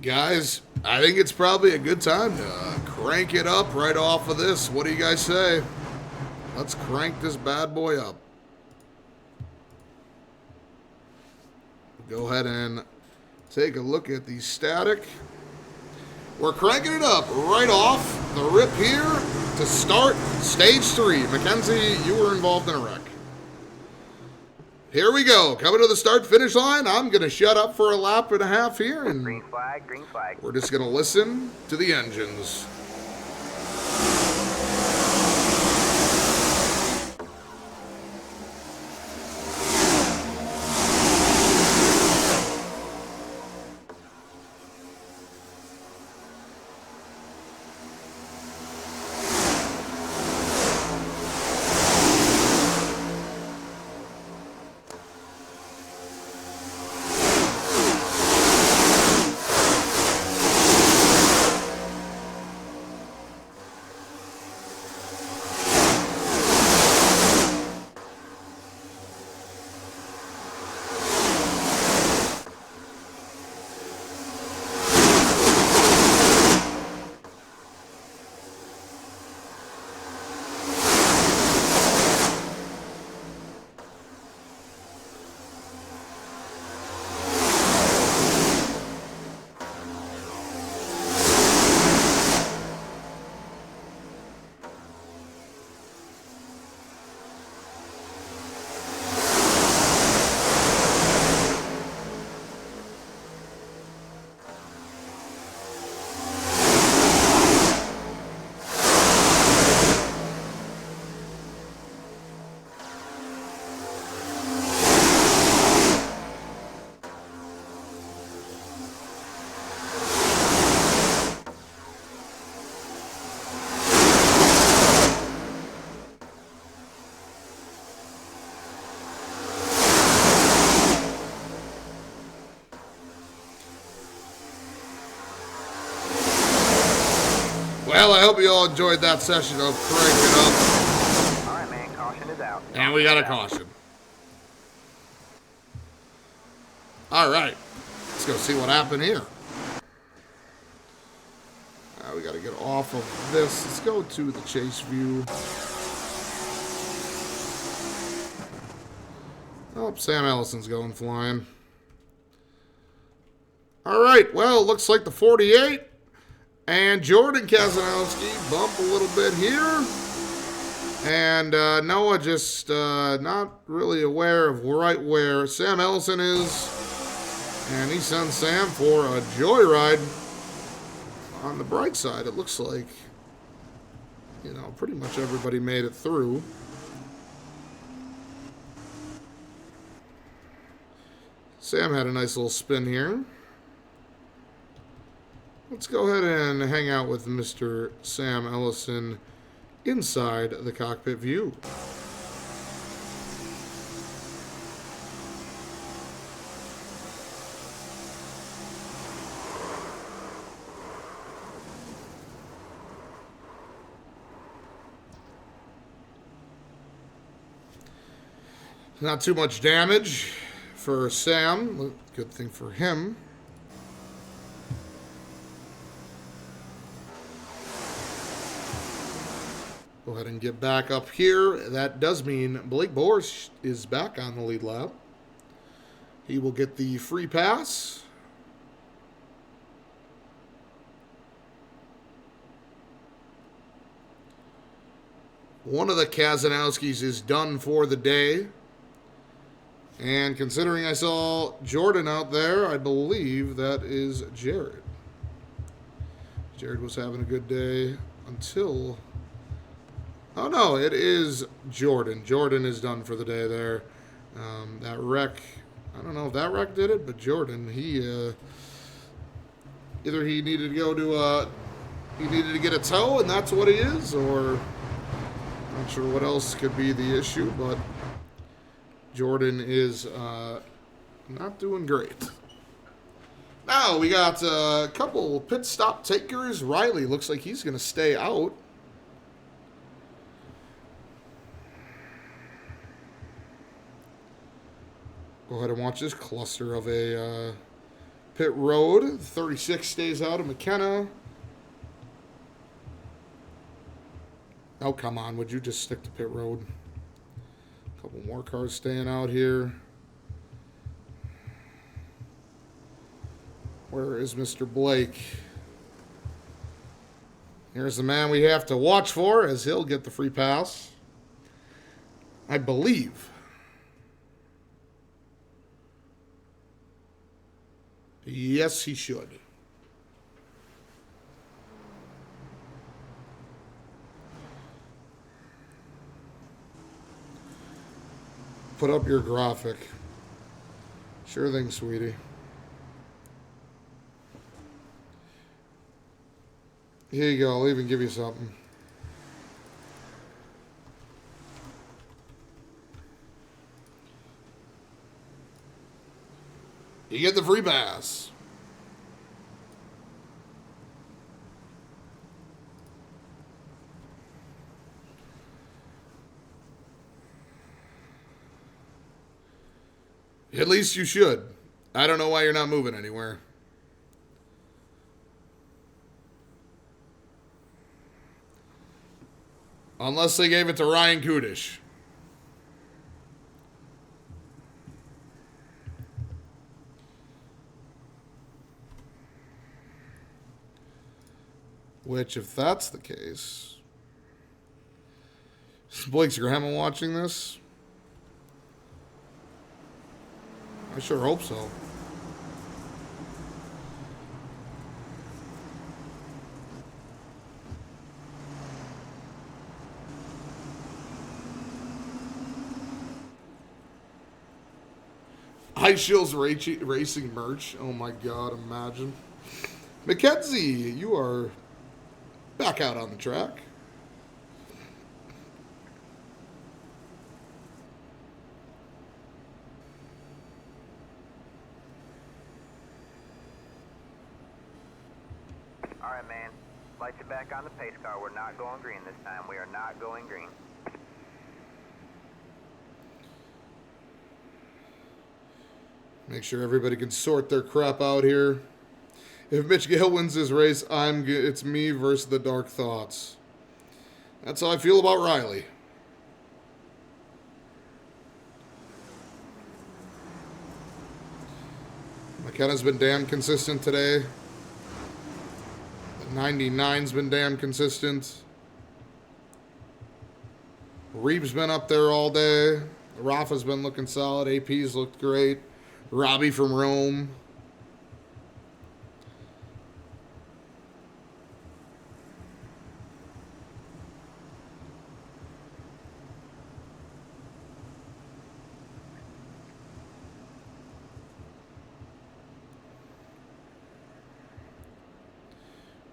A: Guys, I think it's probably a good time to crank it up right off of this. What do you guys say? Let's crank this bad boy up. Go ahead and take a look at the static. We're cranking it up right off the rip here to start stage 3. Mackenzie, you were involved in a wreck. Here we go. Coming to the start-finish line. I'm going to shut up for a lap and a half here. And
B: Green flag, green flag.
A: we're just going to listen to the engines. Well, I hope you all enjoyed that session of Crank It Up.
B: All right, man. Caution is out.
A: And we got a caution. All right. Let's go see what happened here. We got to get off of this. Let's go to the chase view. Oh, Sam Ellison's going flying. All right. Well, looks like the 48. And Jordan Kazanowski bump a little bit here. And Noah just not really aware of right where Sam Ellison is. And he sends Sam for a joyride. On the bright side, it looks like, you know, pretty much everybody made it through. Sam had a nice little spin here. Let's go ahead and hang out with Mr. Sam Ellison inside the cockpit view. Not too much damage for Sam. Good thing for him. Go ahead and get back up here. That does mean Blake Borsch is back on the lead lap. He will get the free pass. One of the Kazanowskis is done for the day. And considering I saw Jordan out there, I believe that is Jared. Jared was having a good day until... Oh, no, it is Jordan. Jordan is done for the day there. That wreck, I don't know if that wreck did it, but Jordan, he... either he needed to go to... he needed to get a tow, and that's what he is, or... Not sure what else could be the issue, but... Jordan is not doing great. Now, we got a couple pit stop takers. Riley looks like he's going to stay out. Go ahead and watch this cluster of a pit road. 36 stays out of McKenna. Oh, come on. Would you just stick to pit road? A couple more cars staying out here. Where is Mr. Blake? Here's the man we have to watch for, as he'll get the free pass. I believe. Yes, he should. Put up your graphic. Sure thing, sweetie. Here you go. I'll even give you something. You get the free pass. At least you should. I don't know why you're not moving anywhere. Unless they gave it to Ryan Kudish. Which, if that's the case... Is Blake's grandma watching this? I sure hope so. ISchilz Racing merch. Oh my God, imagine. Mackenzie, you are back out on the track.
B: All right, man. Light you back on the pace car. We're not going green this time. We are not going green.
A: Make sure everybody can sort their crap out here. If Mitch Gale wins this race, it's me versus the Dark Thoughts. That's how I feel about Riley. McKenna's been damn consistent today. The 99's been damn consistent. Reeves been up there all day. Rafa's been looking solid. AP's looked great. Robbie from Rome.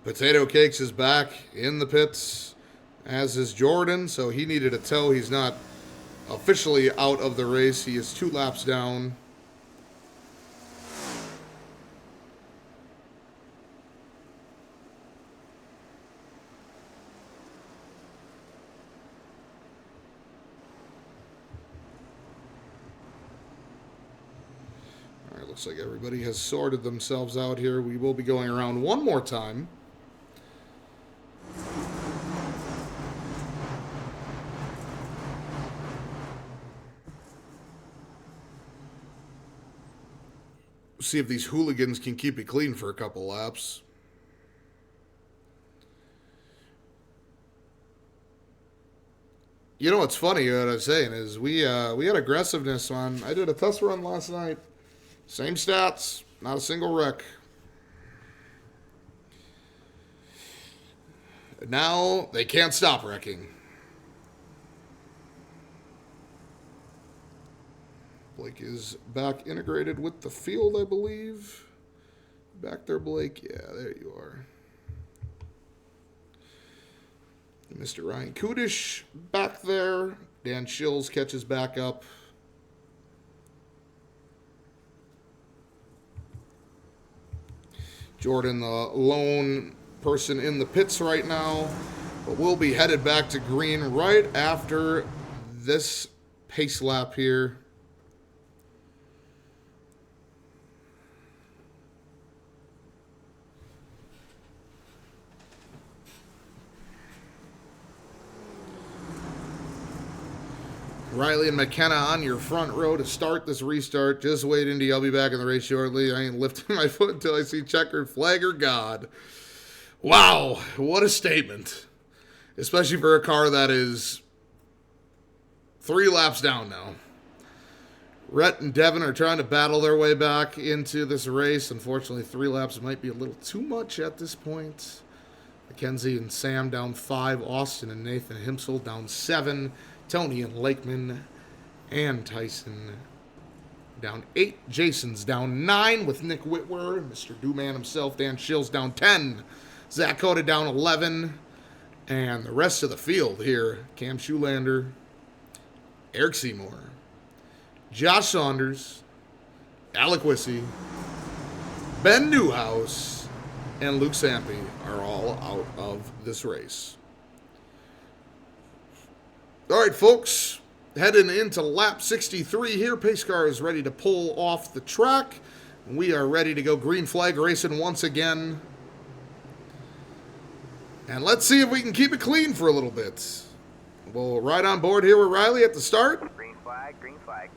A: Potato Cakes is back in the pits, as is Jordan, so he needed a tow. He's not officially out of the race. He is 2 laps down. All right, looks like everybody has sorted themselves out here. We will be going around one more time. See if these hooligans can keep it clean for a couple laps. You know what's funny? What I was saying is we had aggressiveness on. I did a test run last night. Same stats, not a single wreck. Now they can't stop wrecking. Blake is back integrated with the field, I believe. Back there, Blake. Yeah, there you are. Mr. Ryan Kudish back there. Dan ISchilz catches back up. Jordan, the lone person in the pits right now. But we'll be headed back to green right after this pace lap here. Riley and McKenna on your front row to start this restart. Just wait, Indy. I'll be back in the race shortly. I ain't lifting my foot until I see checkered flag or God. Wow, what a statement. Especially for a car that is 3 laps down now. Rhett and Devin are trying to battle their way back into this race. Unfortunately, 3 laps might be a little too much at this point. Mackenzie and Sam down 5. Austin and Nathan Himsel down 7. Tony and Lakeman and Tyson down 8. Jason's down 9 with Nick Whitwer. Mr. Dooman himself, Dan ISchilz, down 10. Zach Coda down 11. And the rest of the field here, Cam Schulander, Eric Seymour, Josh Saunders, Alec Wissey, Ben Newhouse, and Luke Sampe are all out of this race. All right, folks, heading into lap 63 here. Pace car is ready to pull off the track. We are ready to go green flag racing once again. And let's see if we can keep it clean for a little bit. We'll ride on board here with Riley at the start.
B: Green flag, green flag.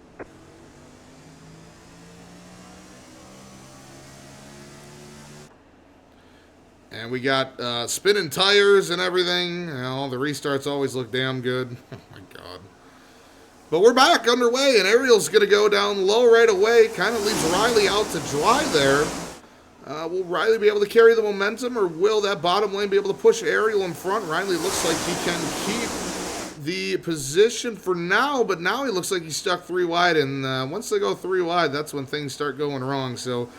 A: And we got spinning tires and everything. You know, the restarts always look damn good. Oh, my God. But we're back underway, and Ariel's going to go down low right away. Kind of leaves Riley out to dry there. Will Riley be able to carry the momentum, or will that bottom lane be able to push Ariel in front? Riley looks like he can keep the position for now, but now he looks like he's stuck 3 wide, and once they go 3 wide, that's when things start going wrong. So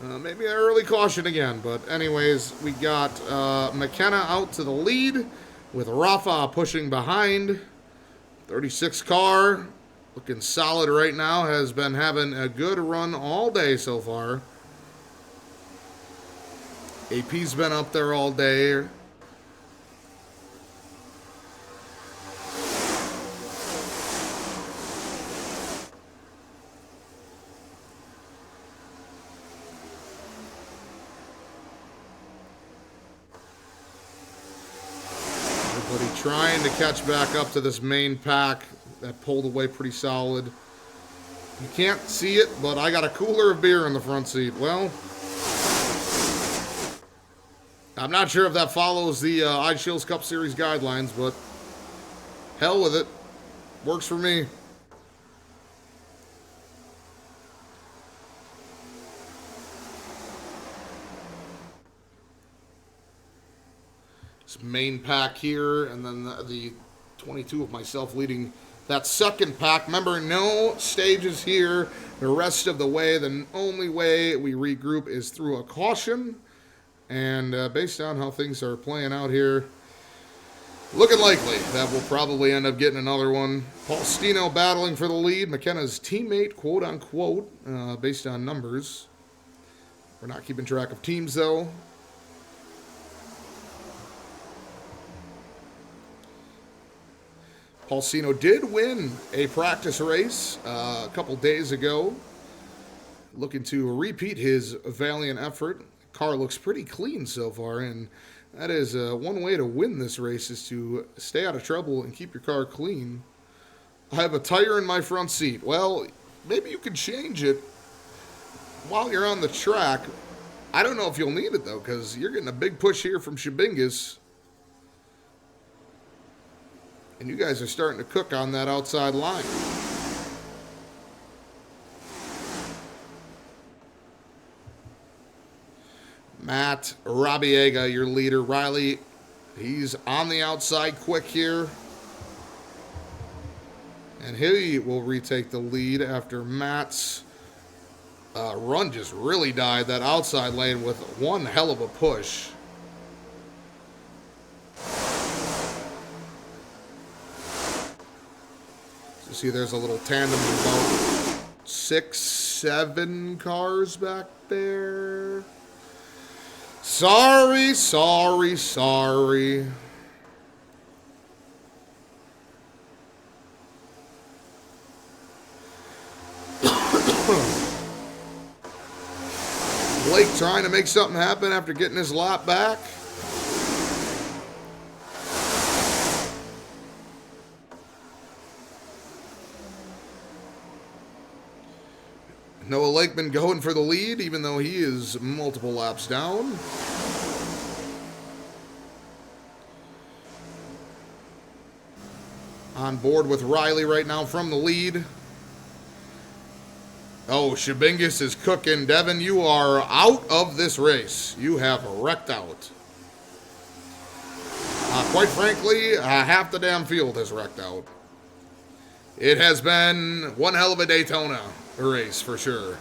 A: maybe an early caution again. But anyways, we got McKenna out to the lead with Rafa pushing behind. 36 car, looking solid right now, has been having a good run all day so far. AP's been up there all day. Everybody trying to catch back up to this main pack that pulled away pretty solid. You can't see it, but I got a cooler of beer in the front seat. Well, I'm not sure if that follows the ISchilz Cup Series guidelines, but hell with it. Works for me. This main pack here, and then the 22 of myself leading that second pack. Remember, no stages here the rest of the way. The only way we regroup is through a caution. And based on how things are playing out here, looking likely that we'll probably end up getting another one. Paul Stino battling for the lead. McKenna's teammate, quote unquote, based on numbers. We're not keeping track of teams, though. Paul Stino did win a practice race a couple days ago. Looking to repeat his valiant effort. Car looks pretty clean so far, and that is one way to win this race is to stay out of trouble and keep your car clean. I have a tire in my front seat. Well, maybe you could change it while you're on the track. I don't know if you'll need it, though, because you're getting a big push here from Shabingus. And you guys are starting to cook on that outside line. Matt Rabiega, your leader. Riley He's on the outside quick here. And he will retake the lead after Matt's run just really died that outside lane with one hell of a push. You see there's a little tandem of about 6, 7 cars back there. Sorry, sorry, sorry. Blake trying to make something happen after getting his lap back. Noah Lakeman going for the lead, even though he is multiple laps down. On board with Riley right now from the lead. Oh, Shabingus is cooking. Devin, you are out of this race. You have wrecked out. Quite frankly, half the damn field has wrecked out. It has been one hell of a Daytona race for sure.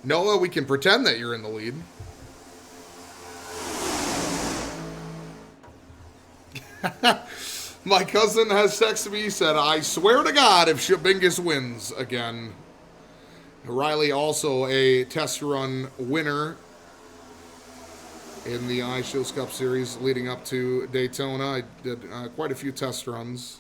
A: Noah, we can pretend that you're in the lead. My cousin has texted me, he said, I swear to God if Shabingus wins again. Riley also a test run winner in the ISchilz Cup Series leading up to Daytona. I did quite a few test runs.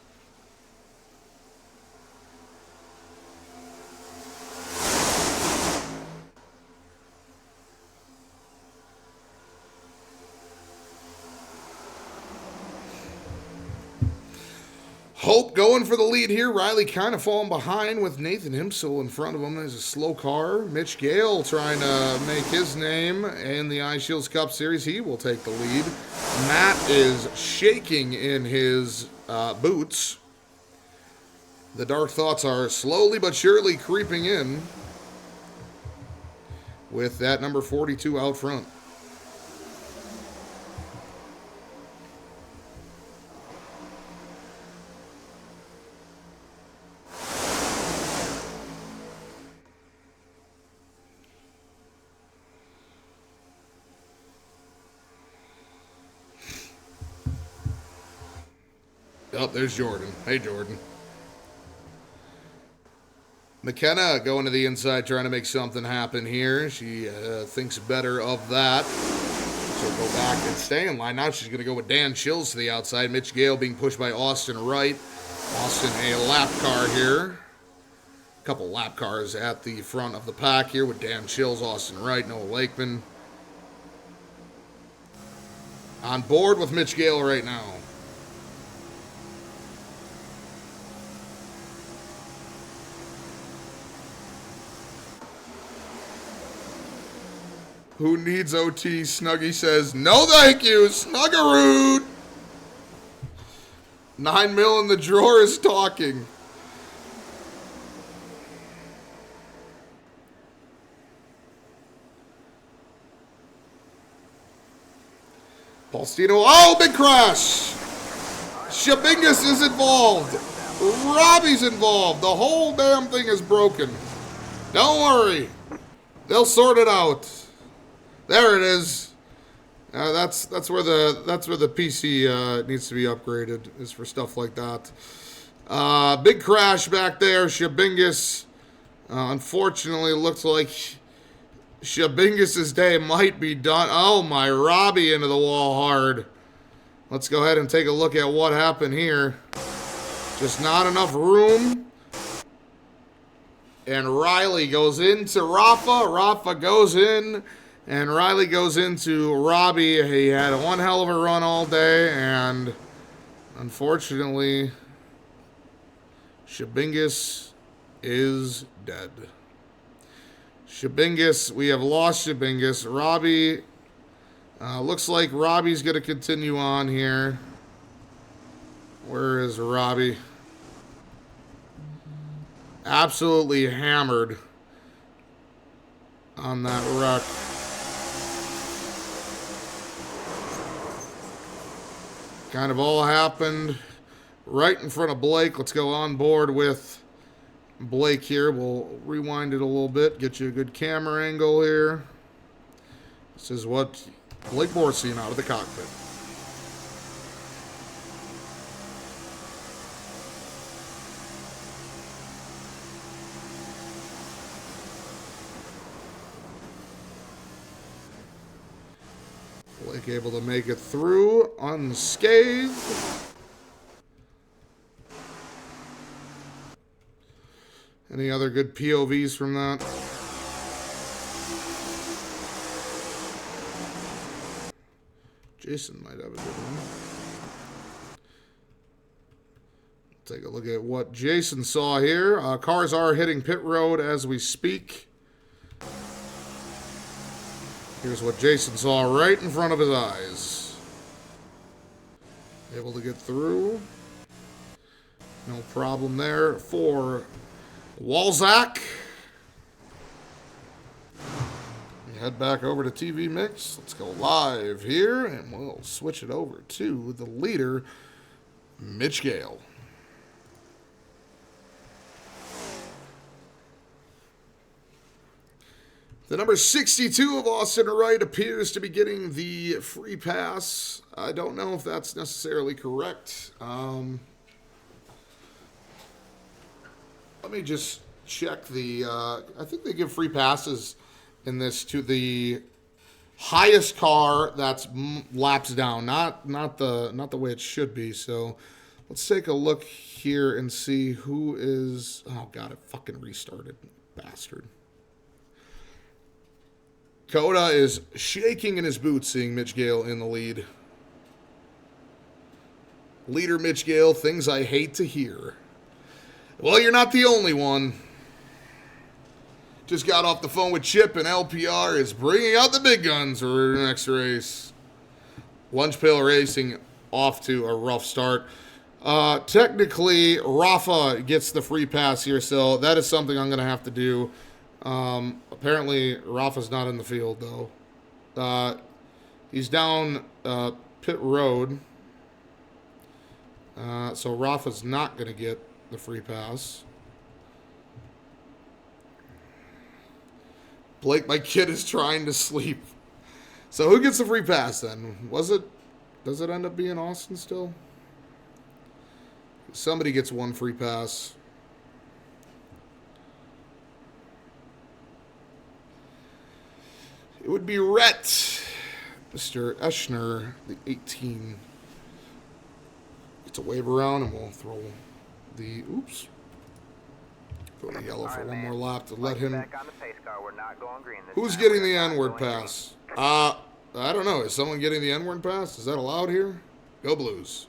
A: Hope going for the lead here. Riley kind of falling behind with Nathan Himsel in front of him. There's a slow car. Mitch Gale trying to make his name in the ISchilz Cup Series. He will take the lead. Matt is shaking in his boots. The dark thoughts are slowly but surely creeping in with that number 42 out front. Oh, there's Jordan. Hey, Jordan. McKenna going to the inside trying to make something happen here. She thinks better of that. She'll go back and stay in line. Now she's going to go with Dan ISchilz to the outside. Mitch Gale being pushed by Austin Wright. Austin a lap car here. A couple lap cars at the front of the pack here with Dan ISchilz, Austin Wright, Noah Lakeman. On board with Mitch Gale right now. Who needs OT? Snuggy says, no thank you, Snuggaroot. 9 mil in the drawer is talking. Paulstino, oh, big crash. Shabingus is involved. Robbie's involved. The whole damn thing is broken. Don't worry. They'll sort it out. There it is. That's where the PC needs to be upgraded, is for stuff like that. Big crash back there. Shabingus, unfortunately, looks like Shabingus's day might be done. Oh my, Robbie into the wall hard. Let's go ahead and take a look at what happened here. Just not enough room. And Riley goes into Rafa. Rafa goes in. And Riley goes into Robbie. He had one hell of a run all day, and unfortunately, Shabingus is dead. Shabingus, we have lost Shabingus. Robbie, looks like Robbie's going to continue on here. Where is Robbie? Absolutely hammered on that wreck. Kind of all happened right in front of Blake. Let's go on board with Blake here. We'll rewind it a little bit, get you a good camera angle here. This is what Blake Moore's seen out of the cockpit. Blake able to make it through unscathed. Any other good POVs from that? Jason might have a good one. Take a look at what Jason saw here. Cars are hitting pit road as we speak. Here's what Jason saw right in front of his eyes. Able to get through. No problem there for Walzak. Head back over to TV Mix. Let's go live here, and we'll switch it over to the leader, Mitch Gale. The number 62 of Austin Wright appears to be getting the free pass. I don't know if that's necessarily correct. Let me just check the... I think they give free passes in this to the highest car that's laps down, not the way it should be. So let's take a look here and see who is... Oh, God, it fucking restarted. Bastard. Coda is shaking in his boots seeing Mitch Gale in the lead. Leader Mitch Gale, things I hate to hear. Well, you're not the only one. Just got off the phone with Chip, and LPR is bringing out the big guns for the next race. Lunch Pail Racing off to a rough start. Technically, Rafa gets the free pass here, so that is something I'm going to have to do. Apparently, Rafa's not in the field, though. He's down pit road. So Rafa's not going to get the free pass. Blake, my kid is trying to sleep. So who gets the free pass then? Does it end up being Austin still? Somebody gets one free pass. It would be Rhett. Mr. Eschner, the 18. Gets a wave around, and we'll throw the... Oops. Throw the yellow for one more lap to let him... Who's getting the N-word pass? I don't know. Is someone getting the N-word pass? Is that allowed here? Go Blues.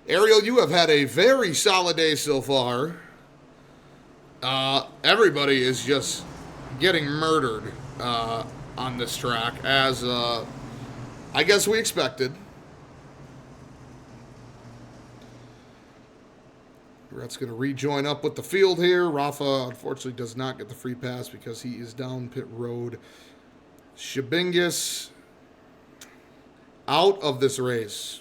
A: Ariel, you have had a very solid day so far. Everybody is just getting murdered on this track, as I guess we expected. Rhett's going to rejoin up with the field here. Rafa, unfortunately, does not get the free pass because he is down pit road. Shabingus out of this race.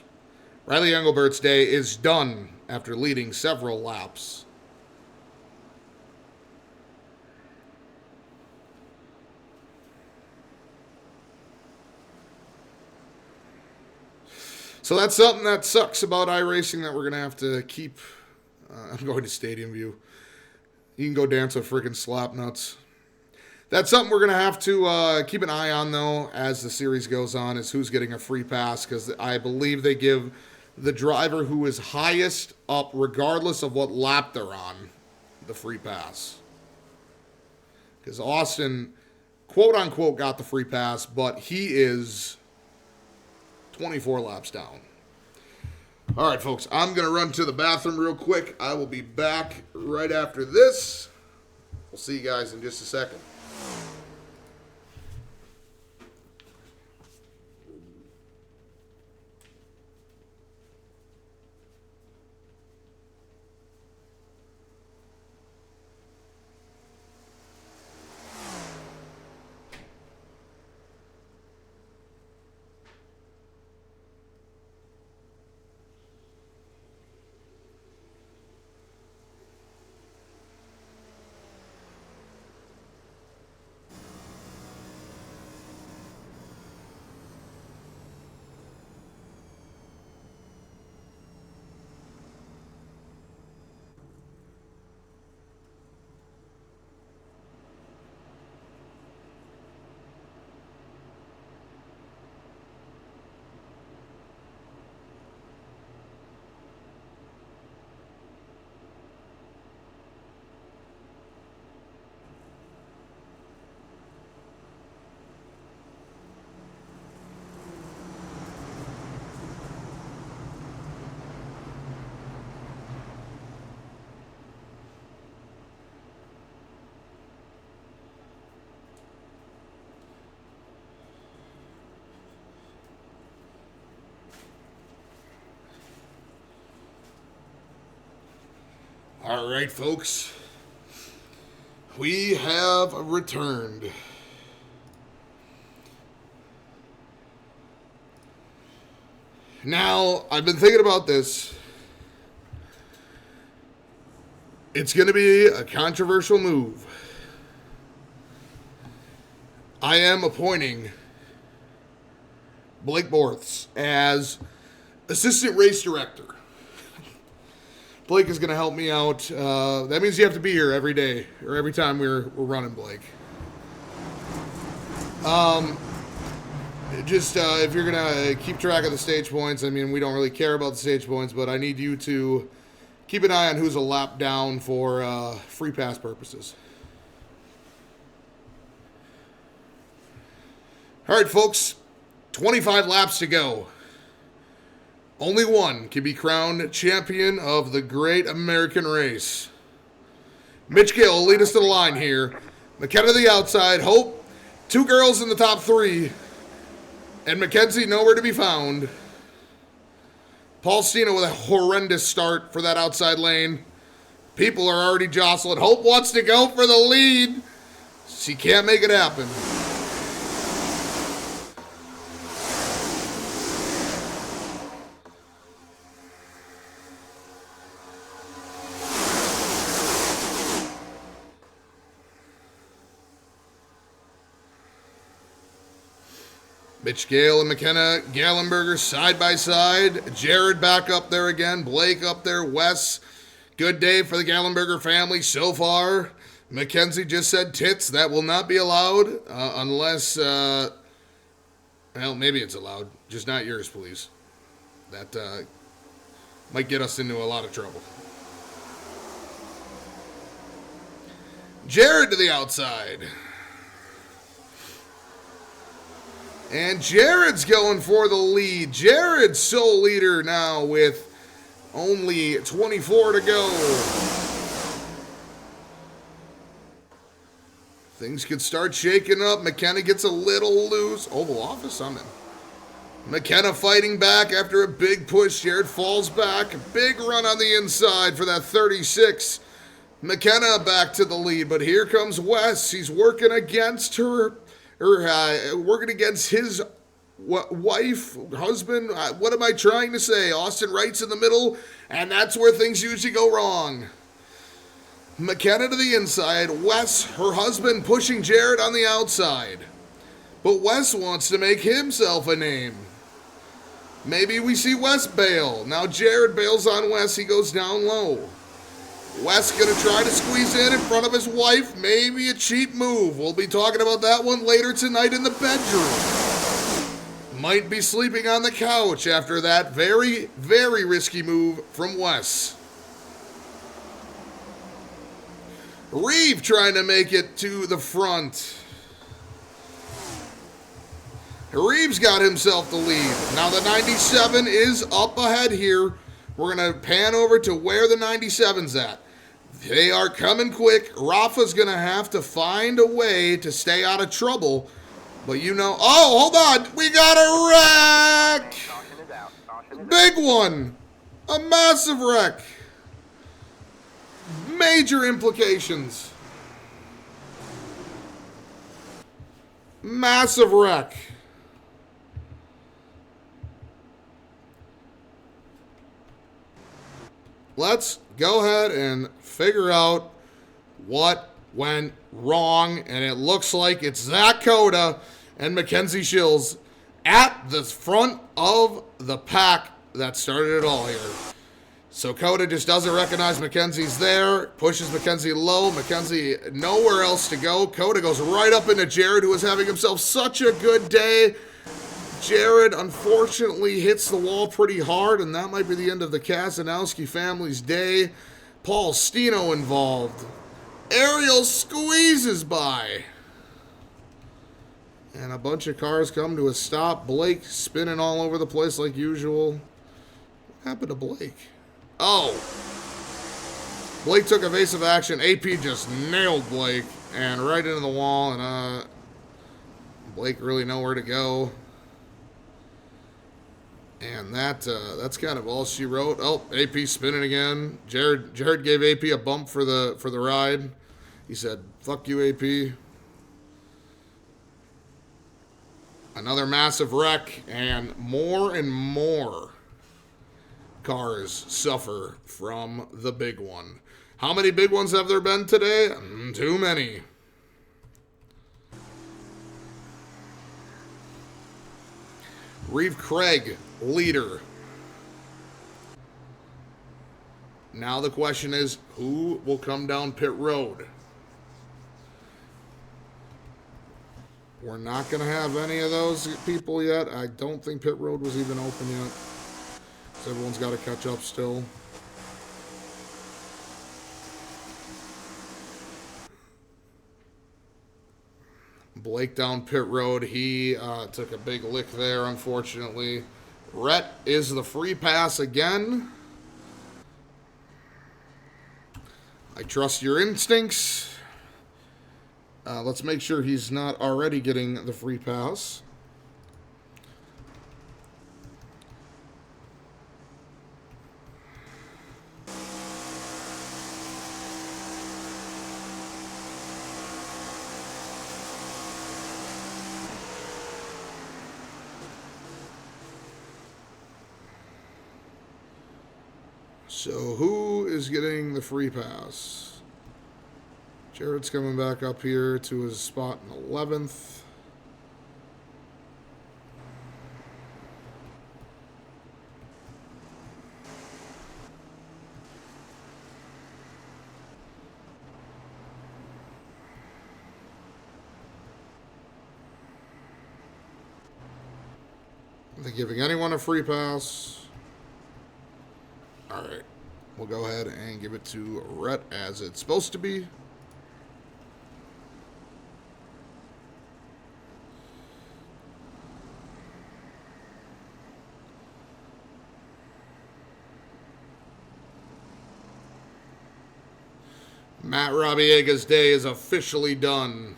A: Riley Engelbert's day is done after leading several laps. So that's something that sucks about iRacing that we're going to have to keep. I'm going to Stadium View. You can go dance with freaking Slapnuts. That's something we're going to have to keep an eye on, though, as the series goes on, is who's getting a free pass, because I believe they give the driver who is highest up, regardless of what lap they're on, the free pass. Because Austin, quote-unquote, got the free pass, but he is 24 laps down. All right, folks, I'm going to run to the bathroom real quick. I will be back right after this. We'll see you guys in just a second. All right, folks. We have returned. Now, I've been thinking about this. It's going to be a controversial move. I am appointing Blake Borths as assistant race director. Blake is going to help me out. That means you have to be here every day or every time we're running, Blake. If you're going to keep track of the stage points, I mean, we don't really care about the stage points, but I need you to keep an eye on who's a lap down for free pass purposes. All right, folks, 25 laps to go. Only one can be crowned champion of the great American race. Mitch Gill will lead us to the line here. McKenna to the outside. Hope, 2 girls in the top 3. And Mackenzie nowhere to be found. Paul Stino with a horrendous start for that outside lane. People are already jostling. Hope wants to go for the lead. She can't make it happen. Mitch Gale and McKenna Gallenberger side by side. Jared back up there again. Blake up there. Wes. Good day for the Gallenberger family so far. Mackenzie just said tits. That will not be allowed unless, well, maybe it's allowed. Just not yours, please. That might get us into a lot of trouble. Jared to the outside. And Jared's going for the lead. Jared's sole leader now with only 24 to go. Things could start shaking up. McKenna gets a little loose. Oval Office, I'm in. McKenna fighting back after a big push. Jared falls back. Big run on the inside for that 36. McKenna back to the lead, but here comes Wes. He's working against her. Working against his wife, husband, what am I trying to say? Austin Wright's in the middle, and that's where things usually go wrong. McKenna to the inside, Wes, her husband, pushing Jared on the outside. But Wes wants to make himself a name. Maybe we see Wes bail. Now Jared bails on Wes, he goes down low. Wes going to try to squeeze in front of his wife. Maybe a cheap move. We'll be talking about that one later tonight in the bedroom. Might be sleeping on the couch after that very, very risky move from Wes. Reeve trying to make it to the front. Reeves got himself the lead. Now the 97 is up ahead here. We're going to pan over to where the 97's at. They are coming quick. Rafa's going to have to find a way to stay out of trouble. But you know... Oh, hold on. We got a wreck. Big one. A massive wreck. Major implications. Massive wreck. Let's go ahead and figure out what went wrong. And it looks like it's Zach Coda and Mackenzie Schilz at the front of the pack that started it all here. So Coda just doesn't recognize Mackenzie's there, pushes Mackenzie low. Mackenzie nowhere else to go. Coda goes right up into Jared, who is having himself such a good day. Jared, unfortunately, hits the wall pretty hard, and that might be the end of the Kasanowski family's day. Paul Stino involved. Ariel squeezes by. And a bunch of cars come to a stop. Blake spinning all over the place like usual. What happened to Blake? Oh. Blake took evasive action. AP just nailed Blake and right into the wall. And Blake really nowhere to go. And that's kind of all she wrote. Oh, AP spinning again. Jared gave AP a bump for the ride. He said, "Fuck you, AP." Another massive wreck, and more cars suffer from the big one. How many big ones have there been today? Too many. Reeve Craig, leader. Now the question is, who will come down pit road? We're not going to have any of those people yet. I don't think pit road was even open yet. So everyone's got to catch up still. Blake down pit road. He took a big lick there, unfortunately. Rhett is the free pass again. I trust your instincts. Let's make sure he's not already getting the free pass. So who is getting the free pass? Jared's coming back up here to his spot in 11th. Are they giving anyone a free pass? All right. We'll go ahead and give it to Rhett as it's supposed to be. Matt Rabiega's day is officially done.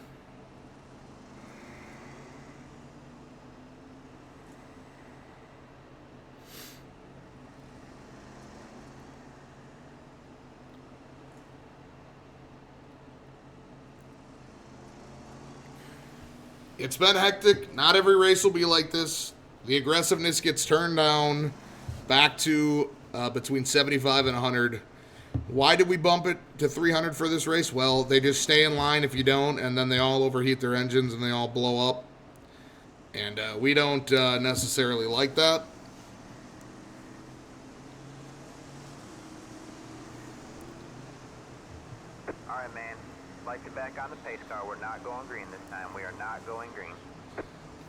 A: It's been hectic. Not every race will be like this. The aggressiveness gets turned down back to between 75 and 100. Why did we bump it to 300 for this race? Well, they just stay in line if you don't, and then they all overheat their engines and they all blow up. And we don't necessarily like that.
B: All right, man. Like it back on the pace car. We're not going green this time. We are not going green.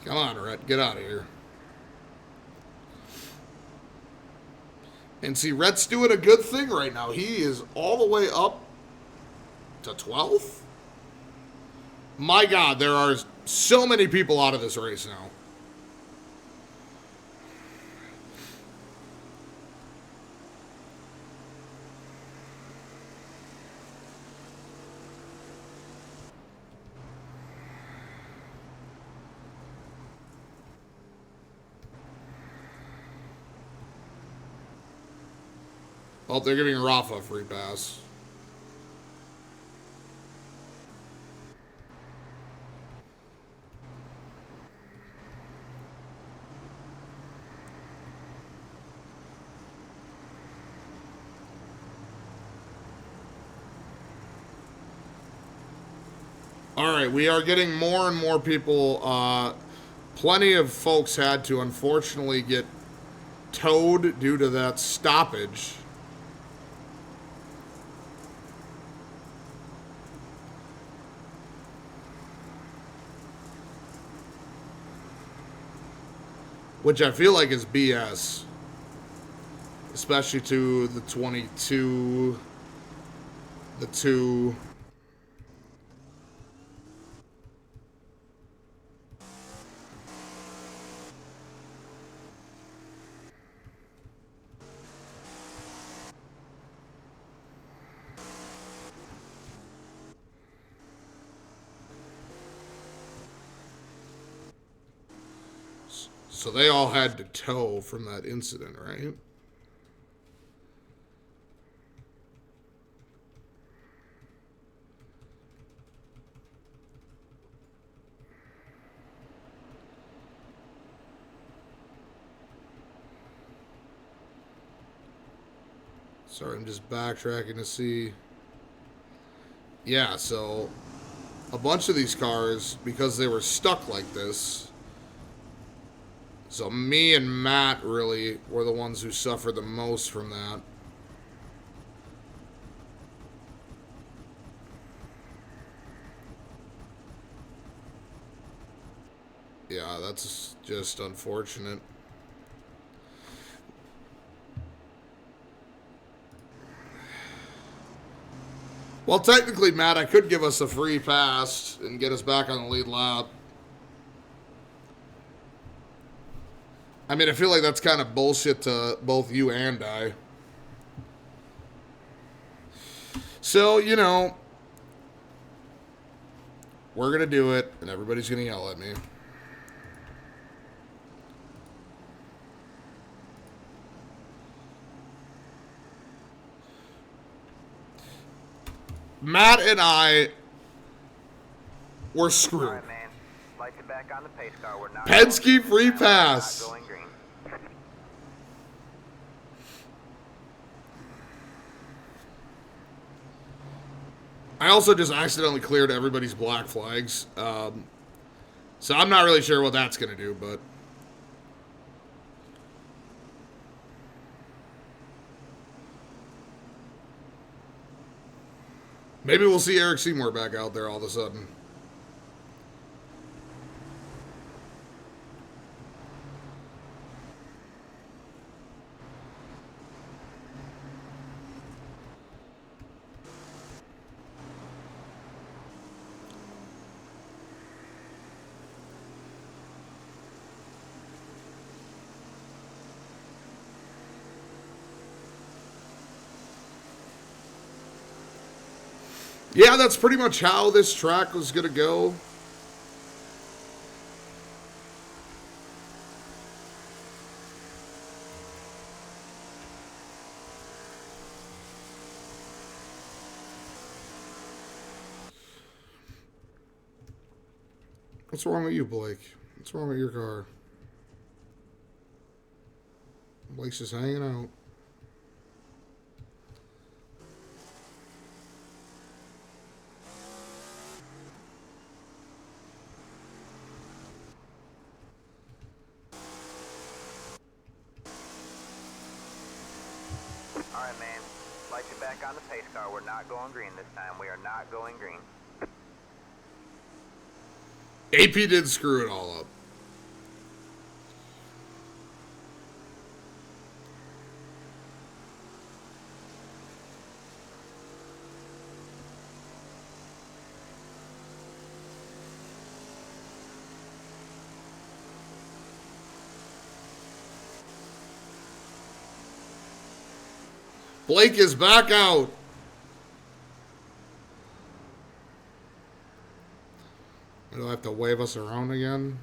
A: Come on, Rhett. Get out of here. And see, Rhett's doing a good thing right now. He is all the way up to 12th. My God, there are so many people out of this race now. Oh, they're giving Rafa a free pass. All right, we are getting more and more people. Plenty of folks had to, unfortunately, get towed due to that stoppage. Which I feel like is BS. Especially to the 22, the 2. So they all had to tow from that incident, right? Sorry, I'm just backtracking to see. Yeah, so a bunch of these cars, because they were stuck like this. So me and Matt really were the ones who suffered the most from that. Yeah, that's just unfortunate. Well, technically, Matt, I could give us a free pass and get us back on the lead lap. I mean, I feel like that's kind of bullshit to both you and I. So, you know, we're going to do it, and everybody's going to yell at me. Matt and I were screwed.
B: All right, man. Lights are back on the pace car. We're not
A: Penske
B: going
A: free
B: green.
A: pass.
B: We're not going green.
A: I also just accidentally cleared everybody's black flags. So I'm not really sure what that's going to do, but... maybe we'll see Eric Seymour back out there all of a sudden. Yeah, that's pretty much how this track was going to go. What's wrong with you, Blake? What's wrong with your car? Blake's just hanging out.
B: All right, man. Lights are back on the pace car. We're not going green this time. We are not going green.
A: AP did screw it all up. Blake is back out. Do I have to wave us around again?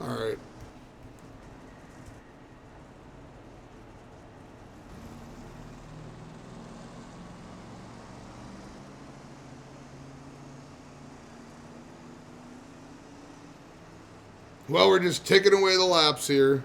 A: All right. Well, we're just ticking away the laps here.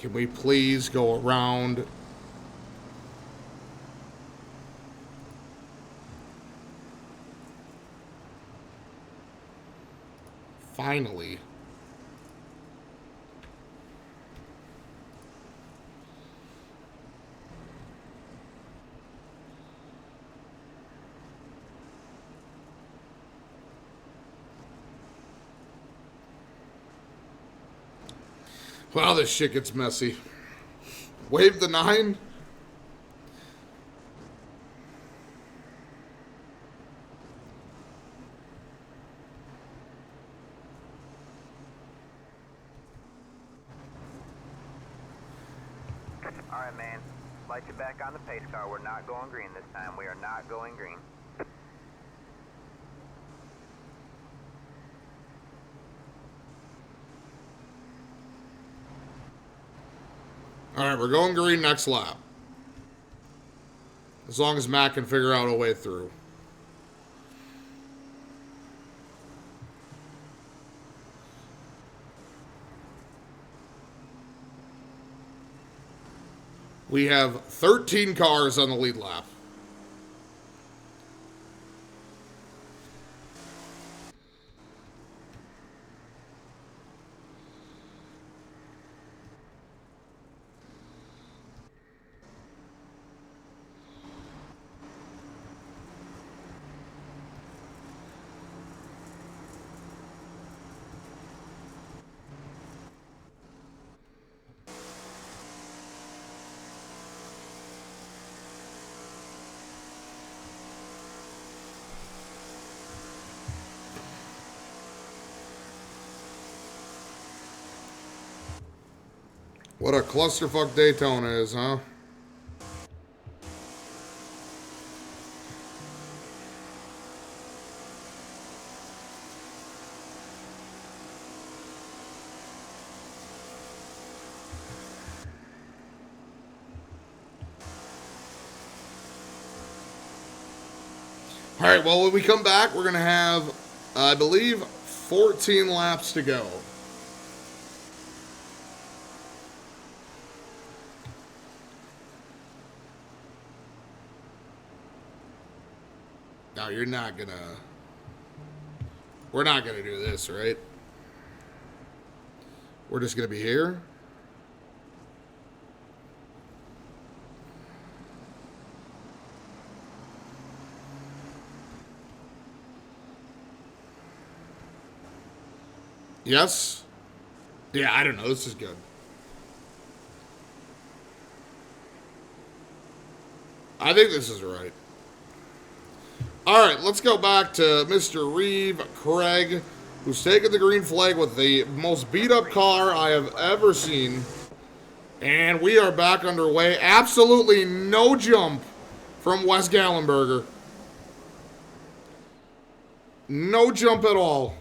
A: Can we please go around? Finally. Wow, this shit gets messy. Wave the 9.
B: Alright, man. Light you back on the pace car. We're not going green this time. We are not going green.
A: All right, we're going green next lap. As long as Matt can figure out a way through. We have 13 cars on the lead lap. What a clusterfuck Daytona is, huh? All right, well, when we come back, we're going to have, I believe, 14 laps to go. Now, you're not going to... We're not going to do this, right? We're just going to be here. Yes? Yeah, I don't know. This is good. I think this is right. All right, let's go back to Mr. Reeve Craig, who's taken the green flag with the most beat-up car I have ever seen. And we are back underway. Absolutely no jump from Wes Gallenberger. No jump at all.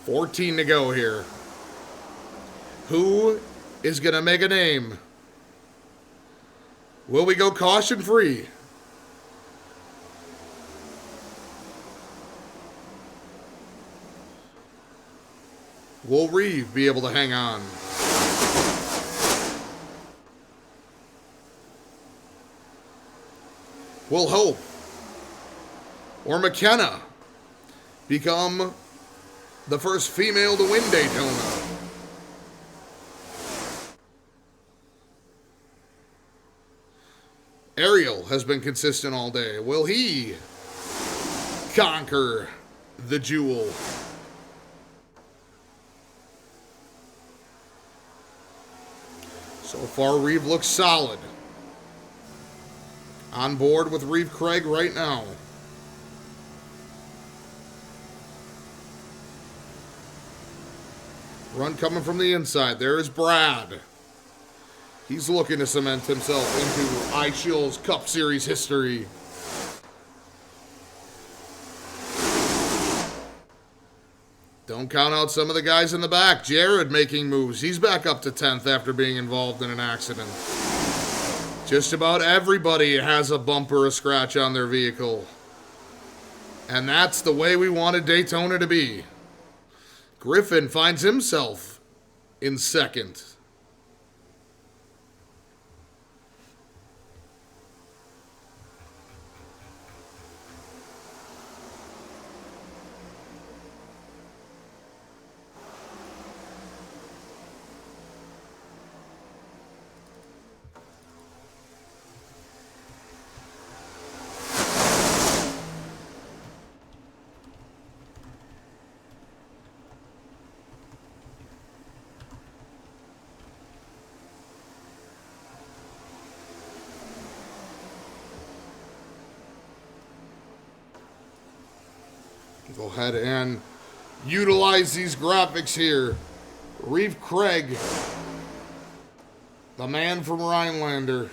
A: $14 to go here. Who is going to make a name? Will we go caution free? Will Reeve be able to hang on? Will Hope or McKenna become the first female to win Daytona? Ariel has been consistent all day. Will he conquer the Jewel? So far, Reeve looks solid. On board with Reeve Craig right now. Run coming from the inside. There is Brad. He's looking to cement himself into ISchilz Cup Series history. Don't count out some of the guys in the back. Jared making moves. He's back up to 10th after being involved in an accident. Just about everybody has a bump or a scratch on their vehicle. And that's the way we wanted Daytona to be. Griffin finds himself in 2nd. Go ahead and utilize these graphics here. Reeve Craig, the man from Rhinelander.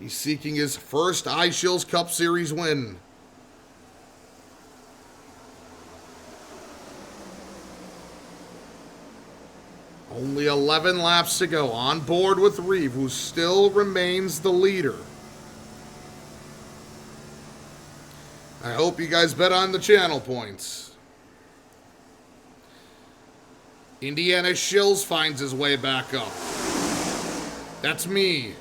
A: He's seeking his first ISchilz Cup Series win. Only 11 laps to go. On board with Reeve, who still remains the leader. I hope you guys bet on the channel points. Indiana Shills finds his way back up. That's me.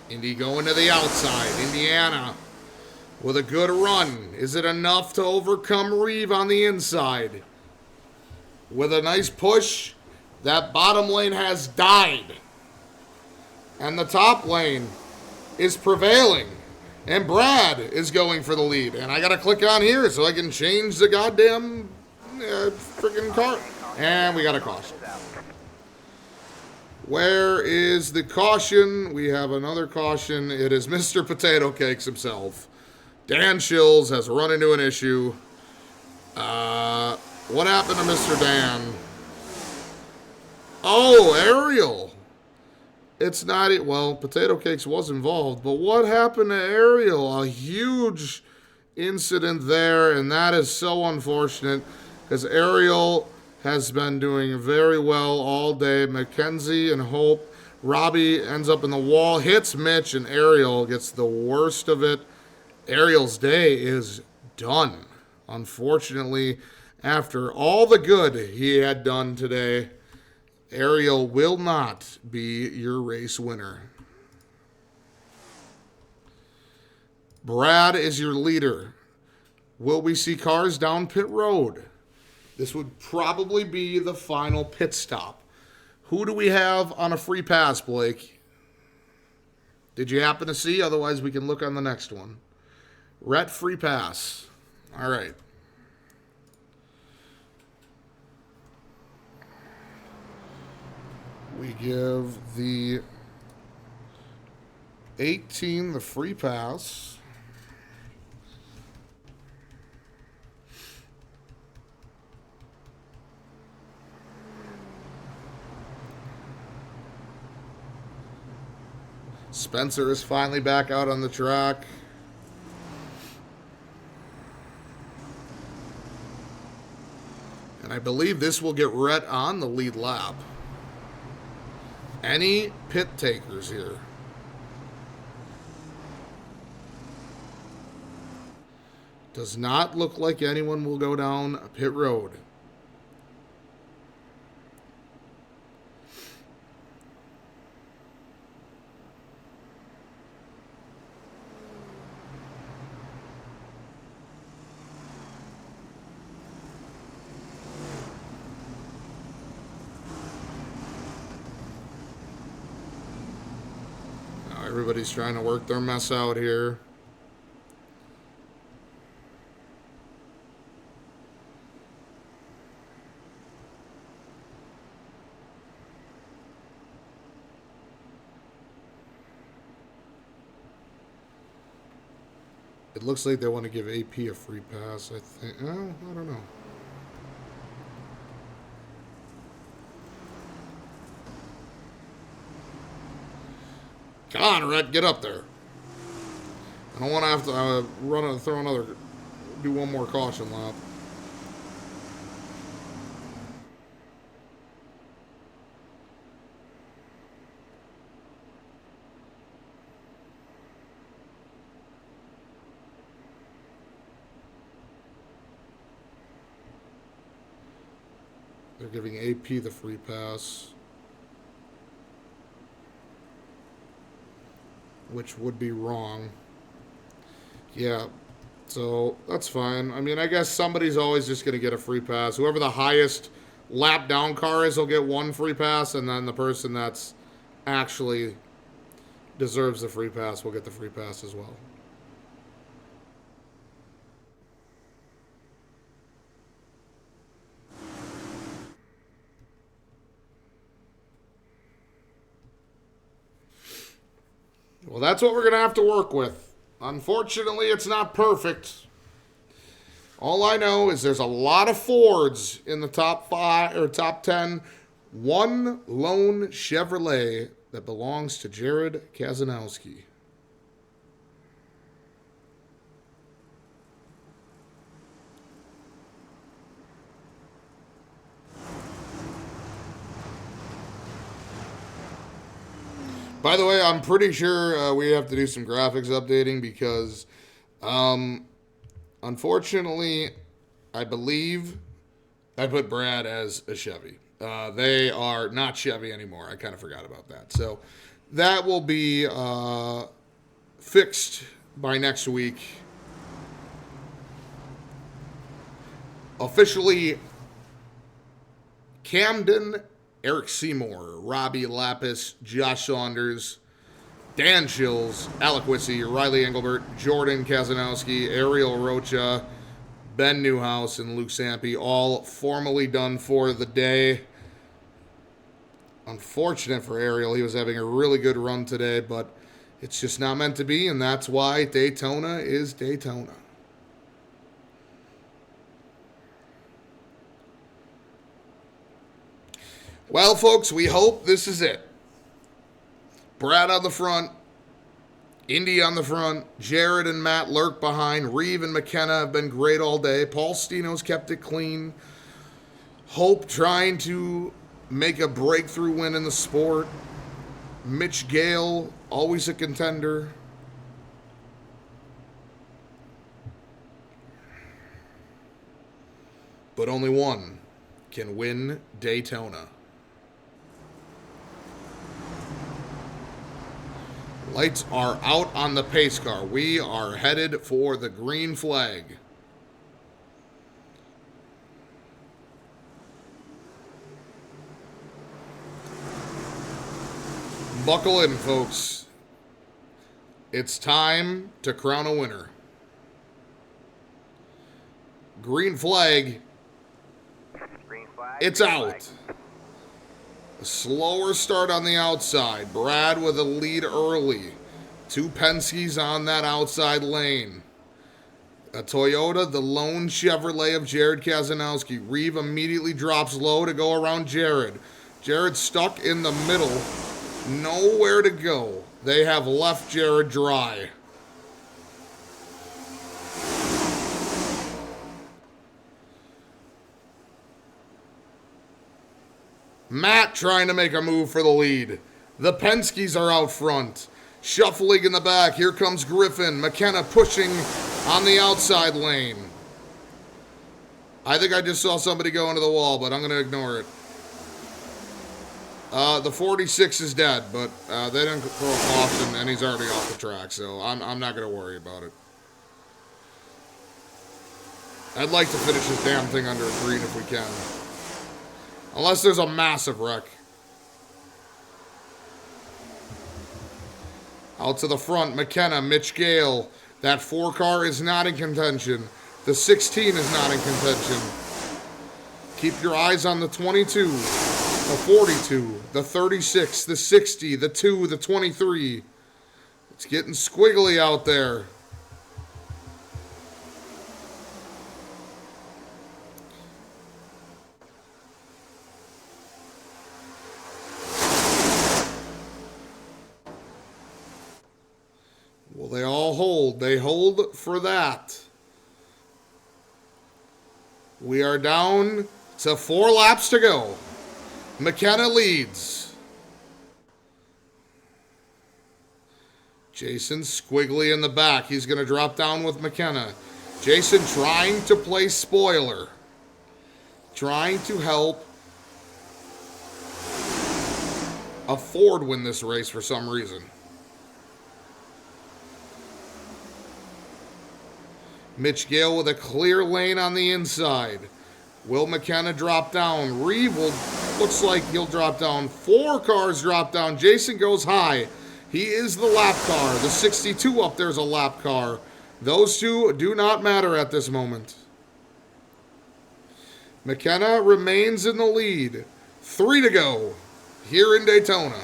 A: Indy going to the outside. Indiana with a good run. Is it enough to overcome Reeve on the inside? With a nice push, that bottom lane has died. And the top lane is prevailing. And Brad is going for the lead. And I got to click on here so I can change the goddamn freaking car. And we got a caution. Where is the caution? We have another caution. It is Mr. Potato Cakes himself. Dan Shills has run into an issue. What happened to Mr. Dan? Oh, Ariel. It's not... Well, Potato Cakes was involved, but what happened to Ariel? A huge incident there, and that is so unfortunate because Ariel has been doing very well all day. Mackenzie and Hope. Robbie ends up in the wall, hits Mitch, and Ariel gets the worst of it. Ariel's day is done. Unfortunately, after all the good he had done today, Ariel will not be your race winner. Brad is your leader. Will we see cars down pit road? This would probably be the final pit stop. Who do we have on a free pass, Blake? Did you happen to see? Otherwise, we can look on the next one. Rhett free pass. All right. We give the 18 the free pass. Spencer is finally back out on the track. And I believe this will get Rhett on the lead lap. Any pit takers here? Does not look like anyone will go down pit road. Everybody's trying to work their mess out here. It looks like they want to give AP a free pass, I think. Oh, I don't know. Come on, Red, get up there. I don't want to have to do one more caution lap. They're giving AP the free pass, which would be wrong. Yeah, so that's fine. I mean, I guess somebody's always just going to get a free pass. Whoever the highest lap down car is will get one free pass, and then the person that's actually deserves the free pass will get the free pass as well. Well, that's what we're going to have to work with. Unfortunately, it's not perfect. All I know is there's a lot of Fords in the top 5 or top 10. One lone Chevrolet that belongs to Jared Kazanowski. By the way, I'm pretty sure we have to do some graphics updating because, unfortunately, I believe I put Brad as a Chevy. They are not Chevy anymore. I kind of forgot about that. So that will be fixed by next week. Officially, Camden, Eric Seymour, Robbie Lapis, Josh Saunders, Dan ISchilz, Alec Wissey, Riley Engelbert, Jordan Kazanowski, Ariel Rocha, Ben Newhouse, and Luke Sampe, all formally done for the day. Unfortunate for Ariel. He was having a really good run today, but it's just not meant to be, and that's why Daytona is Daytona. Well, folks, we hope this is it. Brad on the front, Indy on the front, Jared and Matt lurk behind, Reeve and McKenna have been great all day, Paul Stino's kept it clean, Hope trying to make a breakthrough win in the sport, Mitch Gale, always a contender. But only one can win Daytona. Lights are out on the pace car. We are headed for the green flag. Buckle in, folks. It's time to crown a winner. Green flag.
B: Green flag.
A: It's
B: green
A: out.
B: flag.
A: A slower start on the outside. Brad with a lead early. Two Penske's on that outside lane. A Toyota, the lone Chevrolet of Jared Kazanowski. Reeve immediately drops low to go around Jared. Jared stuck in the middle. Nowhere to go. They have left Jared dry. Matt trying to make a move for the lead. The Penske's are out front. Shuffling in the back. Here comes Griffin. McKenna pushing on the outside lane. I think I just saw somebody go into the wall, but I'm going to ignore it. The 46 is dead, but they didn't throw a caution, and he's already off the track, so I'm not going to worry about it. I'd like to finish this damn thing under a green if we can. Unless there's a massive wreck. Out to the front, McKenna, Mitch Gale. That 4 car is not in contention. The 16 is not in contention. Keep your eyes on the 22, the 42, the 36, the 60, the 2, the 23. It's getting squiggly out there. hold. They hold for that. We are down to 4 laps to go. McKenna leads. Jason squiggly in the back. He's going to drop down with McKenna. Jason trying to play spoiler. Trying to help a Ford win this race for some reason. Mitch Gale with a clear lane on the inside. Will McKenna drop down? Reeve looks like he'll drop down. 4 cars drop down. Jason goes high. He is the lap car. The 62 up there is a lap car. Those two do not matter at this moment. McKenna remains in the lead. 3 to go here in Daytona.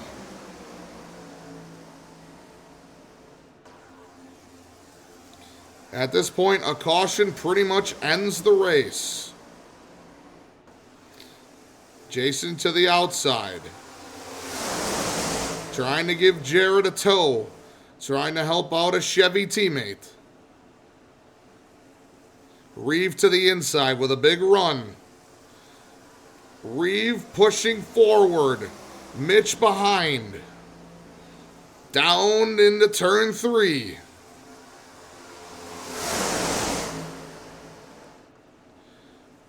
A: At this point, a caution pretty much ends the race. Jason to the outside. Trying to give Jared a tow. Trying to help out a Chevy teammate. Reeve to the inside with a big run. Reeve pushing forward. Mitch behind. Down into turn 3.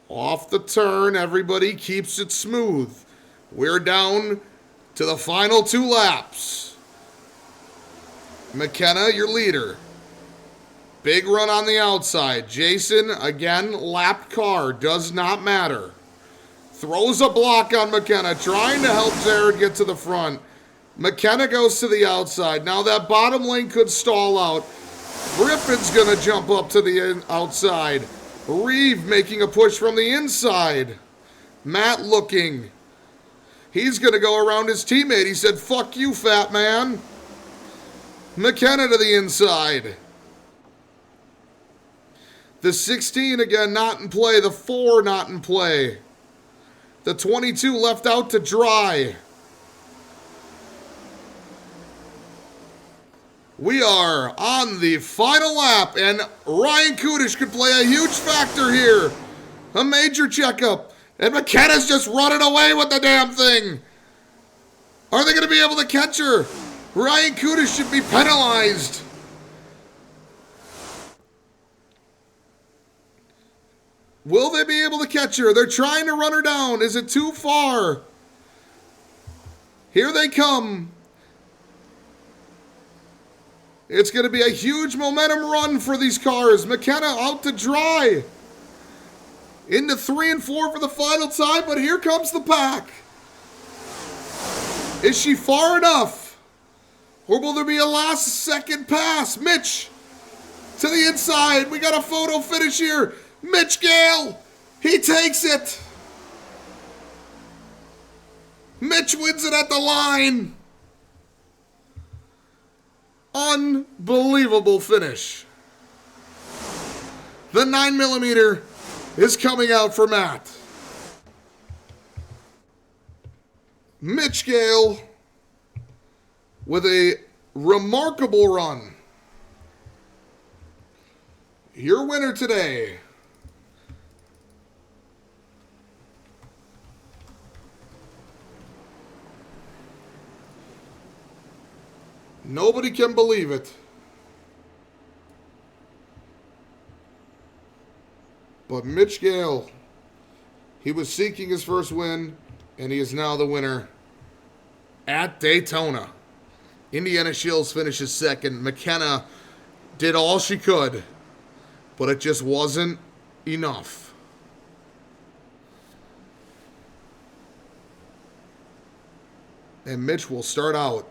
A: Off the turn, everybody keeps it smooth. We're down to the final 2 laps. McKenna, your leader. Big run on the outside. Jason, again, lapped car. Does not matter. Throws a block on McKenna, trying to help Jared get to the front. McKenna goes to the outside. Now that bottom lane could stall out. Griffin's going to jump up to the outside. Reeve making a push from the inside. Matt looking. He's going to go around his teammate. He said, "Fuck you, fat man." McKenna to the inside. The 16 again not in play. The 4 not in play. The 22 left out to dry. We are on the final lap, and Ryan Kudish could play a huge factor here. A major checkup. And McKenna's just running away with the damn thing. Are they going to be able to catch her? Ryan Kudish should be penalized. Will they be able to catch her? They're trying to run her down. Is it too far? Here they come. It's going to be a huge momentum run for these cars. McKenna out to dry. Into 3 and 4 for the final time, but here comes the pack. Is she far enough? Or will there be a last second pass? Mitch to the inside. We got a photo finish here. Mitch Gale, he takes it. Mitch wins it at the line. Unbelievable finish. The 9mm is coming out for Matt. Mitch Gale with a remarkable run. Your winner today. Nobody can believe it. But Mitch Gale, he was seeking his first win, and he is now the winner at Daytona. ISchilz finishes second. McKenna did all she could, but it just wasn't enough. And Mitch will start out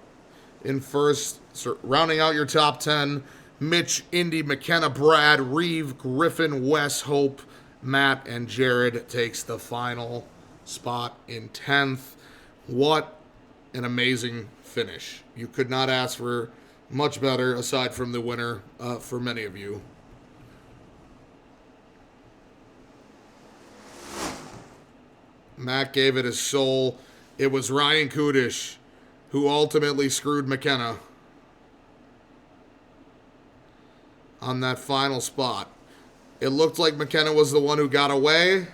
A: in first, rounding out your top 10. Mitch, Indy, McKenna, Brad, Reeve, Griffin, Wes, Hope, Matt, and Jared takes the final spot in 10th. What an amazing finish. You could not ask for much better aside from the winner for many of you. Matt gave it his soul. It was Ryan Kudish who ultimately screwed McKenna. on that final spot. It looked like McKenna was the one who got away,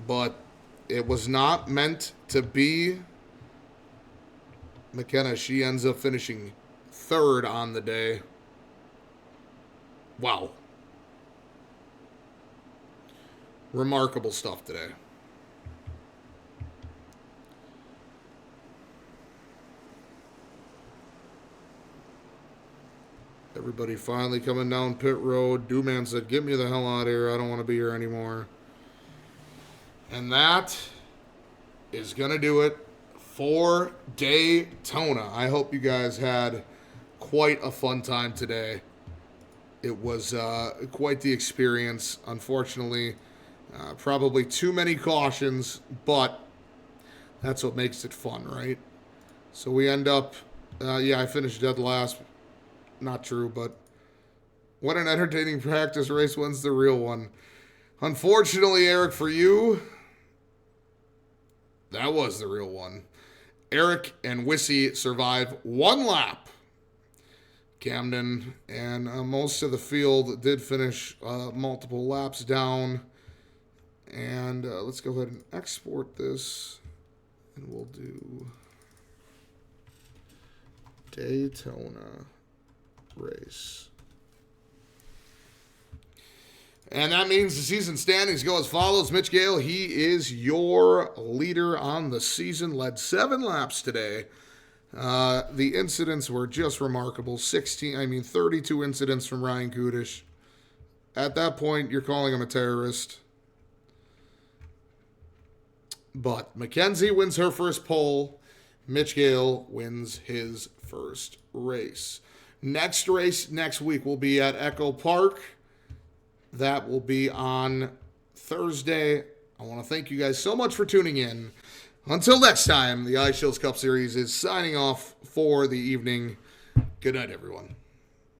A: but it was not meant to be. McKenna, she ends up finishing third on the day. Wow. Remarkable stuff today. Everybody finally coming down pit road. Dooman said, get me the hell out of here. I don't want to be here anymore. And that is going to do it for Daytona. I hope you guys had quite a fun time today. It was quite the experience. Unfortunately, probably too many cautions, but that's what makes it fun, right? So we end up, I finished dead last. Not true, but what an entertaining practice race. When's the real one? Unfortunately, Eric, for you, that was the real one. Eric and Wissy survive one lap. Camden and most of the field did finish multiple laps down. And let's go ahead and export this. And we'll do Daytona race. And that means the season standings go as follows. Mitch Gale, he is your leader on the season. Led 7 laps today. The incidents were just remarkable. 32 incidents from Ryan Kudish. At that point, you're calling him a terrorist. But Mackenzie wins her first pole. Mitch Gale wins his first race. Next race next week will be at Echo Park. That will be on Thursday. I want to thank you guys so much for tuning in. Until next time, the ISchilz Cup Series is signing off for the evening. Good night, everyone.